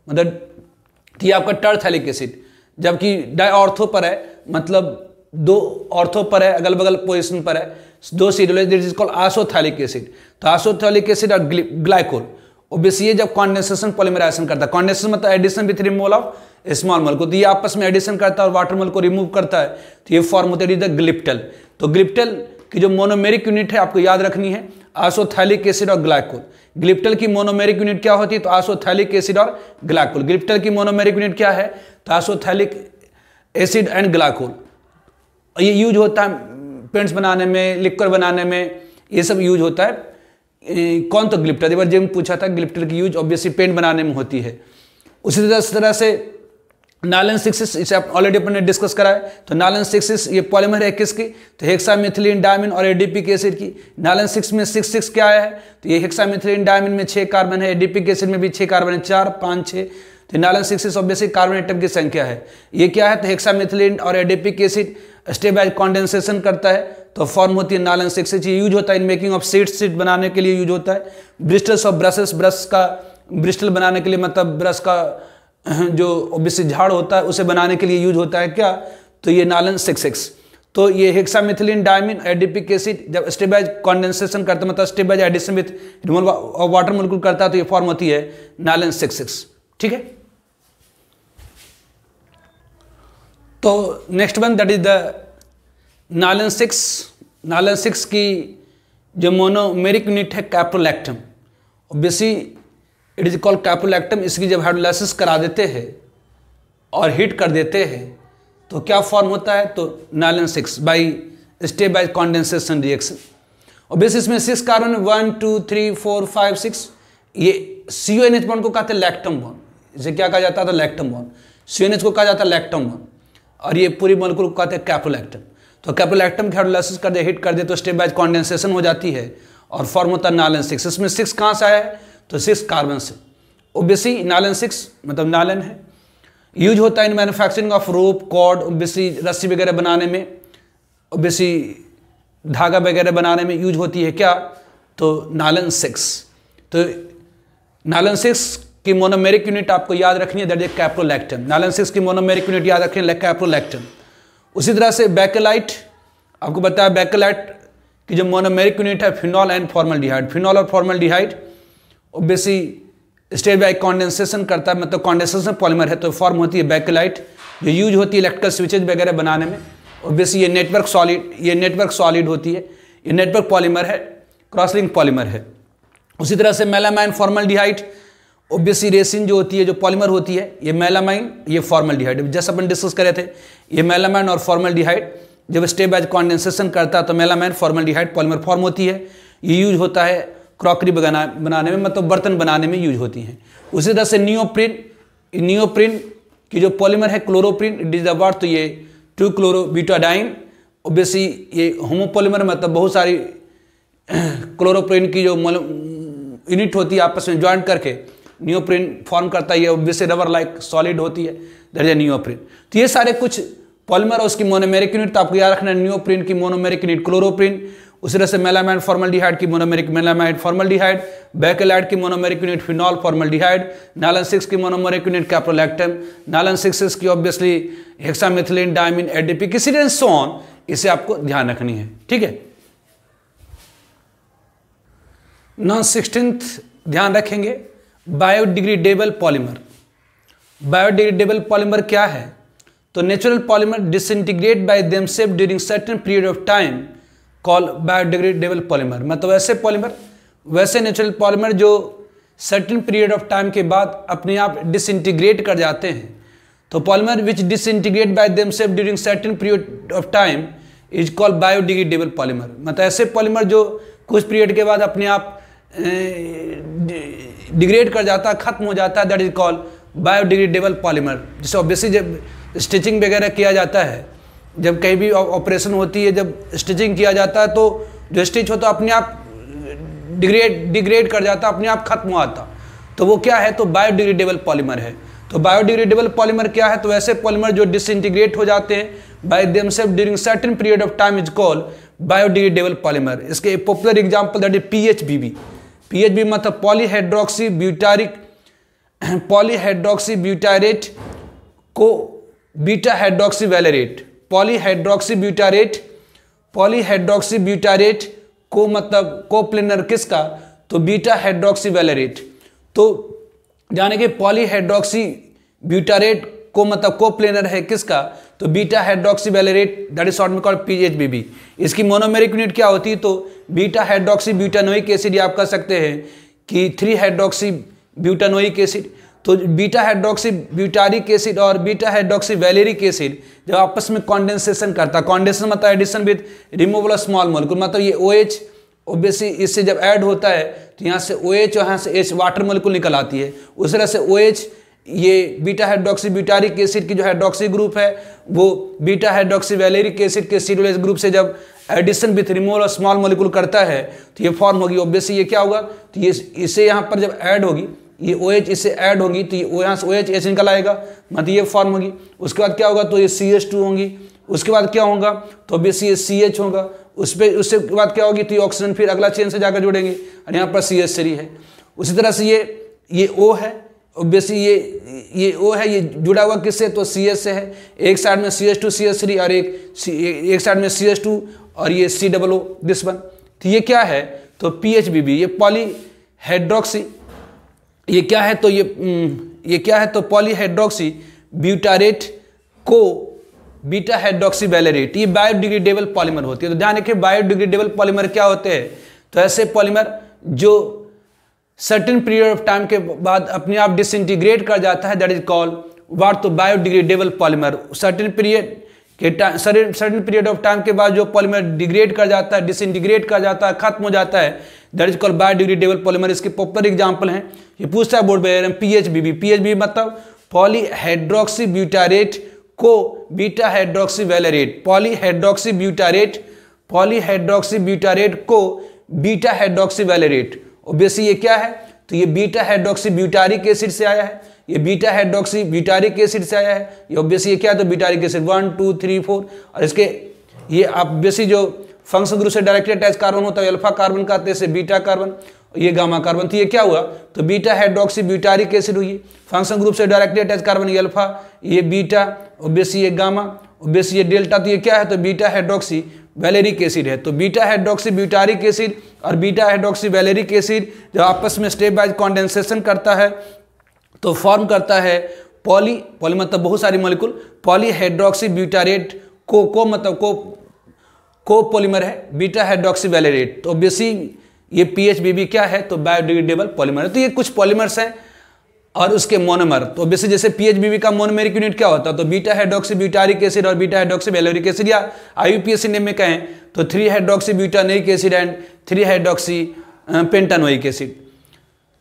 S1: मतलब ये आपका टर्थैलिक एसिड, जबकि डाइऑर्थो पर है, मतलब दो ऑर्थो पर है, अगल बगल पोजिशन पर है, दो COOH, this is called isophthalic acid. तो आइसोथैलिक एसिड और ग्लाइकोल ऑब्वियसली ये जब कंडेंसेशन पॉलीमराइजेशन करता है, कंडेंसेशन मतलब addition with removal of small molecule, तो ये आपस में एडिशन करता है और वाटर मॉलिक्यूल को रिमूव करता है, तो ये फॉर्म होता है द ग्लिप्टल। तो ग्लिप्टल की जो मोनोमेरिक यूनिट है आपको याद रखनी है आइसोथैलिक एसिड और ग्लाइकोल। ग्लिप्टल की मोनोमेरिक यूनिट क्या होती है तो आइसोथैलिक एसिड और ग्लाइकोल। ग्लिप्टल की मोनोमेरिक यूनिट क्या है तो आइसोथैलिक एसिड एंड ग्लाइकोल। ये यूज होता है पेंट्स बनाने में, लिक्विड बनाने में, ये सब यूज होता है। कौन तो ग्लिप्टर, एक बार जब पूछा था ग्लिप्टर की यूज ऑब्वियसली पेंट बनाने में होती है। उसी तरह से नालन 6 इसे ऑलरेडी अपन ने डिस्कस करा है। तो नालन 6 ये पॉलीमर है किसकी, तो हेक्सामिथिलीन डायमीन और एडीपिक एसिड की। नालन 6 में 6 क्या है, तो ये हेक्सामिथिलीन डायमीन में 6 कार्बन है, एडीपिक एसिड में भी 6 कार्बन है, 4 5 6। तो नालन 6 ऑब्वियसली कार्बन एटम की संख्या है। ये क्या है, तो हेक्सामिथिलीन और एडीपिक एसिड स्टेबलाइज कंडेंसेशन करता है तो फॉर्म होती है नालन 6। ये यूज होता है इन मेकिंग ऑफ सीट बनाने के लिए यूज होता है। ब्रिस्टल्स ऑफ ब्रशेस, ब्रश का ब्रिस्टल बनाने के लिए, मतलब ब्रश का जो ऑब्वियसली झाड़ होता है उसे बनाने के लिए यूज होता है क्या, तो ये नालन 6। तो ये हेक्सामिथिलीन डायमीन एडीपिक एसिड जब स्टेबलाइज कंडेंसेशन करता है, मतलब stepwise addition with removal of water molecule करता है, तो ये फॉर्म होती है नालन 6। ठीक है। तो next one that is the nylon 6। Nylon 6 की जो मोनोमेरिक यूनिट है caprolactam. Obviously it is called caprolactam. इसकी जब हाइड्रोलाइसिस करा देते हैं और हीट कर देते हैं तो क्या फॉर्म होता है, तो nylon 6 by stepwise condensation reaction. Obviously इसमें 6 कार्बन 1 2 3 4 5 6। ये CONH बॉन्ड को कहते हैं लैक्टम बॉन्ड। इसे क्या कहा जाता है, लैक्टम बॉन्ड। CONH को कहा जाता है लैक्टम बॉन्ड, और ये पूरी मॉलिक्यूल को कहते हैं कैप्रोलैक्टम। तो कैप्रोलैक्टम की हाइड्रोलाइसिस कर दे, हिट कर दे तो स्टेबलाइज कंडेंसेशन हो जाती है और फॉर्म होता है नालन 6। इसमें 6 कहाँ से आया है, तो 6 कार्बन से। ओब्वियसली नालन 6 मतलब नालन है। यूज होता है in manufacturing of rope, cord, obviously रस्सी वगैरह बनाने में, ओब्वियसली धागा वगैरह बनाने में यूज होती है क्या, तो नालन 6। तो नालन 6 की मोनोमेरिक यूनिट आपको याद रखनी है, दैट इज कैप्रोलैक्टम। नालन 6 की मोनोमेरिक यूनिट याद रखनी है, कैप्रोलैक्टम। उसी तरह से बेकेलाइट, आपको बताया बेकेलाइट की जो मोनोमेरिक यूनिट है फिनॉल एंड फॉर्मल्डिहाइड। फिनॉल और फॉर्मल्डिहाइड ऑब्वियसली स्टेबलाइज कंडेंसेशन करता है, मतलब कंडेंसेशन पॉलीमर है, तो फॉर्म होती है बेकेलाइट, जो यूज होती है इलेक्ट्रिकल स्विचेज वगैरह बनाने में। ऑब्वियसली ये नेटवर्क सॉलिड होती है, ये नेटवर्क पॉलीमर है, क्रॉस लिंक पॉलीमर है। उसी तरह से मेलामाइन फॉर्मल्डिहाइड, ऑब्वियसली रेसिन जो होती है, जो पॉलीमर होती है, ये मेलामाइन, ये फॉर्मल्डिहाइड। जैसे अपन डिस्कस करे थे, ये मेलामाइन और फॉर्मल्डिहाइड जब स्टेबलाइज कंडेंसेशन करता है तो मेलामाइन फॉर्मल्डिहाइड पॉलीमर फॉर्म होती है। ये यूज होता है क्रॉकरी बनाने में, मतलब बर्तन बनाने में यूज होती हैं। उसी तरह से नियोप्रिन की जो पॉलीमर है chloroprene, it is the word, तो ये 2 क्लोरोब्यूटाडाइन। ऑब्वियसली ये होमोपॉलीमर, मतलब बहुत सारी क्लोरोप्रिन की जो यूनिट होती है आपस में ज्वाइंट करके नियोप्रिन फॉर्म करता है। ये ऑब्वियसली रबर लाइक सॉलिड होती है, दैट इज नियोप्रिन। तो ये सारे कुछ पॉलीमर और उसकी मोनोमेरिक यूनिट तो आपको याद रखना है। नियोप्रिन की मोनोमेरिक यूनिट क्लोरोप्रिन, उसी तरह से मेलामाइन फॉर्मल्डिहाइड की मोनोमेरिक मेलामाइड फॉर्मल्डिहाइड, बेकेलाइट की मोनोमेरिक यूनिट फिनॉल फॉर्मल्डिहाइड, नालन 6 की मोनोमेरिक यूनिट कैप्रोलैक्टम, नालन 6 की obviously हेक्सामिथिलीन diamine adipic acid and so on. इसे आपको ध्यान रखनी है, ठीक है। नाउ 16th ध्यान रखेंगे, बायोडिग्रेडेबल पॉलीमर। बायोडिग्रेडेबल पॉलीमर क्या है, तो natural polymer disintegrate by themselves during certain period of time call biodegradable polymer. मतलब वैसे नेचुरल पॉलीमर जो सर्टेन पीरियड ऑफ टाइम के बाद अपने आप डिसइंटीग्रेट कर जाते हैं। तो polymer which disintegrate by themselves during certain period of time is called biodegradable polymer. मतलब ऐसे पॉलीमर जो कुछ पीरियड के बाद अपने आप डिग्रेड कर जाता है, खत्म हो जाता है, that is called biodegradable polymer. जैसे ऑब्वियसली जब स्टिचिंग वगैरह किया जाता है, जब कहीं भी ऑपरेशन होती है, जब स्टिचिंग किया जाता है तो जो स्टिच होता है अपने आप डिग्रेड कर जाता है, अपने आप खत्म हो आता, तो वो क्या है, तो बायोडिग्रेडेबल पॉलीमर है। तो बायोडिग्रेडेबल पॉलीमर क्या है, तो ऐसे पॉलीमर जो डिसइंटीग्रेट हो जाते हैं by themselves during certain period of time is called biodegradable polymer. इसके popular example that is PHBB। PHBB मतलब polyhydroxy butyrate co beta hydroxy valerate. Polyhydroxy butyrate co मतलब कोप्लेनर किसका, तो बीटा हाइड्रोक्सी वैलेरेट। तो जाने के पॉलीहाइड्रोक्सी ब्यूटारेट को मतलब coplanar है किसका, तो beta hydroxy valerate, that is short में कॉल्ड PHBB। इसकी मोनोमेरिक यूनिट क्या होती है, तो बीटा हाइड्रोक्सी ब्यूटानोइक एसिड, आप कह सकते हैं कि 3 हाइड्रोक्सी ब्यूटानोइक एसिड। तो बीटा हाइड्रोक्सी ब्यूटारिक एसिड और बीटा हाइड्रोक्सी वैलेरिक एसिड जब आपस में कॉन्डेंसेशन करता है, कॉन्डेंसेशन मतलब addition with removal of small molecule, मतलब ये OH ऑब्वियसली इससे जब ऐड होता है तो यहाँ से OH और यहाँ से H वाटर मॉलिक्यूल निकल आती है। उस तरह से OH ये बीटा हाइड्रोक्सी ब्यूटारिक एसिड की जो हाइड्रोक्सी ग्रुप है वो बीटा हाइड्रोक्सी वैलेरिक एसिड के एसिडोलेस ग्रुप से जब addition with removal of small molecule करता है तो ये फॉर्म होगी। ऑब्वियसली ये क्या होगा, तो ये इसे यहाँ पर जब ऐड होगी, ये OH इससे ऐड होगी तो ये यहाँ से OH H निकल आएगा, मतलब ये फॉर्म होगी। उसके बाद क्या होगा, तो ये CH2 होंगी। उसके बाद क्या होगा, तो ऑब्वियसली ये CH होगा। उससे बाद क्या होगी, तो ये ऑक्सीजन फिर अगला चेन से जाकर जुड़ेंगे और यहाँ पर CH3 है। उसी तरह से ये O है, ऑब्वियसली ये O है, ये जुड़ा हुआ किससे, तो CH से है। एक साइड में CH2 CH3 और एक साइड में CH2 और ये COO दिस वन। तो ये क्या है, तो PHBB, ये पॉलीहाइड्रोक्सी, ये क्या है, तो ये क्या है, तो polyhydroxy butyrate co beta hydroxy valerate, ये बायोडिग्रेडेबल पॉलीमर होती है। तो ध्यान रखिए बायोडिग्रेडेबल पॉलीमर क्या होते हैं, तो ऐसे पॉलीमर जो सर्टेन पीरियड ऑफ टाइम के बाद अपने आप डिसइंटीग्रेट कर जाता है, दैट इज कॉल्ड व्हाट, तो biodegradable polymer. Certain period of time के बाद जो पॉलीमर डिग्रेड कर जाता है, डिसइंटीग्रेट कर जाता है, खत्म हो जाता है, that is called biodegradable polymer. इसके पॉपुलर एग्जांपल हैं, ये पूछता है बोर्ड पे, PHBB मतलब polyhydroxy butyrate co beta hydroxy valerate, polyhydroxy butyrate co beta hydroxy valerate. Obviously ये क्या है, तो ये बीटा हाइड्रोक्सी ब्यूटारिक एसिड से आया है, ये बीटा हाइड्रोक्सी ब्यूटारिक एसिड से आया है। ये ऑब्वियसली ये क्या है, तो ब्यूटारिक एसिड 1 2 3 4 और इसके ये ऑब्वियसली जो फंक्शन ग्रुप से डायरेक्टली अटैच कार्बन होता है अल्फा कार्बन कहते हैं, बीटा कार्बन, ये गामा कार्बन। तो ये क्या हुआ, तो बीटा हाइड्रोक्सी ब्यूटारिक एसिड हुई, फंक्शन ग्रुप से डायरेक्टली अटैच कार्बन, ये अल्फा, ये बीटा, ऑब्वियसली ये गामा, ऑब्वियसली ये डेल्टा। तो ये क्या है, तो बीटा हाइड्रोक्सी वैलेरिक एसिड है। तो बीटा हाइड्रोक्सी ब्यूटारिक एसिड और बीटा हाइड्रोक्सी वैलेरिक एसिड जब आपस में स्टेप बाय कॉन्डेंसेशन करता है तो फॉर्म करता है पॉली मतलब बहुत सारी मॉलिक्यूल, पॉलीहाइड्रोक्सी ब्यूटारेट को मतलब को पॉलीमर है बीटा हाइड्रोक्सी वैलेरेट। तो ऑब्वियसली ये PHBB क्या है, तो बायोडिग्रेडेबल पॉलीमर है। तो ये कुछ पॉलीमर्स हैं और उसके मोनोमर। तो ऑब्वियसली जैसे PHBB का मोनोमेरिक यूनिट क्या होता है, तो बीटा हाइड्रोक्सी ब्यूटारिक एसिड और बीटा हाइड्रोक्सी वैलेरिक एसिड, या IUPAC नेम में कहें तो 3 hydroxy butanoic acid and 3 hydroxy pentanoic acid.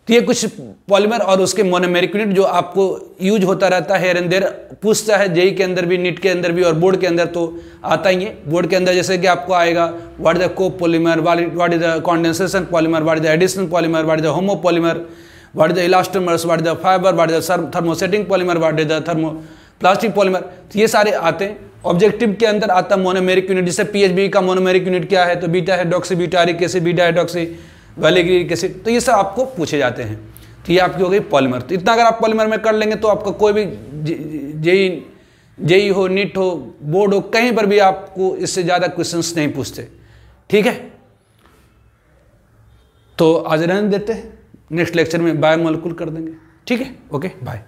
S1: तो ये कुछ पॉलीमर और उसके मोनोमेरिक यूनिट जो आपको यूज होता रहता है हेयर एंड देयर, पूछता है जेई के अंदर भी, नीट के अंदर भी और बोर्ड के अंदर तो आता ही है। बोर्ड के अंदर जैसे कि आपको आएगा what is the copolymer, what is the condensation polymer, what is the addition polymer, what is the homopolymer, what is the elastomers, what is the fibre, what is the thermosetting polymer, what is the thermoplastic polymer. तो ये सारे आते हैं। Objective के अंदर आता monomeric unit, जैसे PHBB का मोनोमेरिक यूनिट क्या है, तो beta hydroxy butyric acid, beta hydroxy valeric acid. तो ये सब आपको पूछे जाते हैं। तो ये आपकी हो गई पॉलीमर। तो इतना अगर आप पॉलीमर में कर लेंगे तो आपका कोई भी जेई हो, नीट हो, बोर्ड हो, कहीं पर भी आपको इससे ज़्यादा क्वेश्चंस नहीं पूछते। ठीक है, तो आज रहने देते हैं, नेक्स्ट लेक्चर में बायोमोलिक्यूल कर देंगे। ठीक है, ओके, बाय।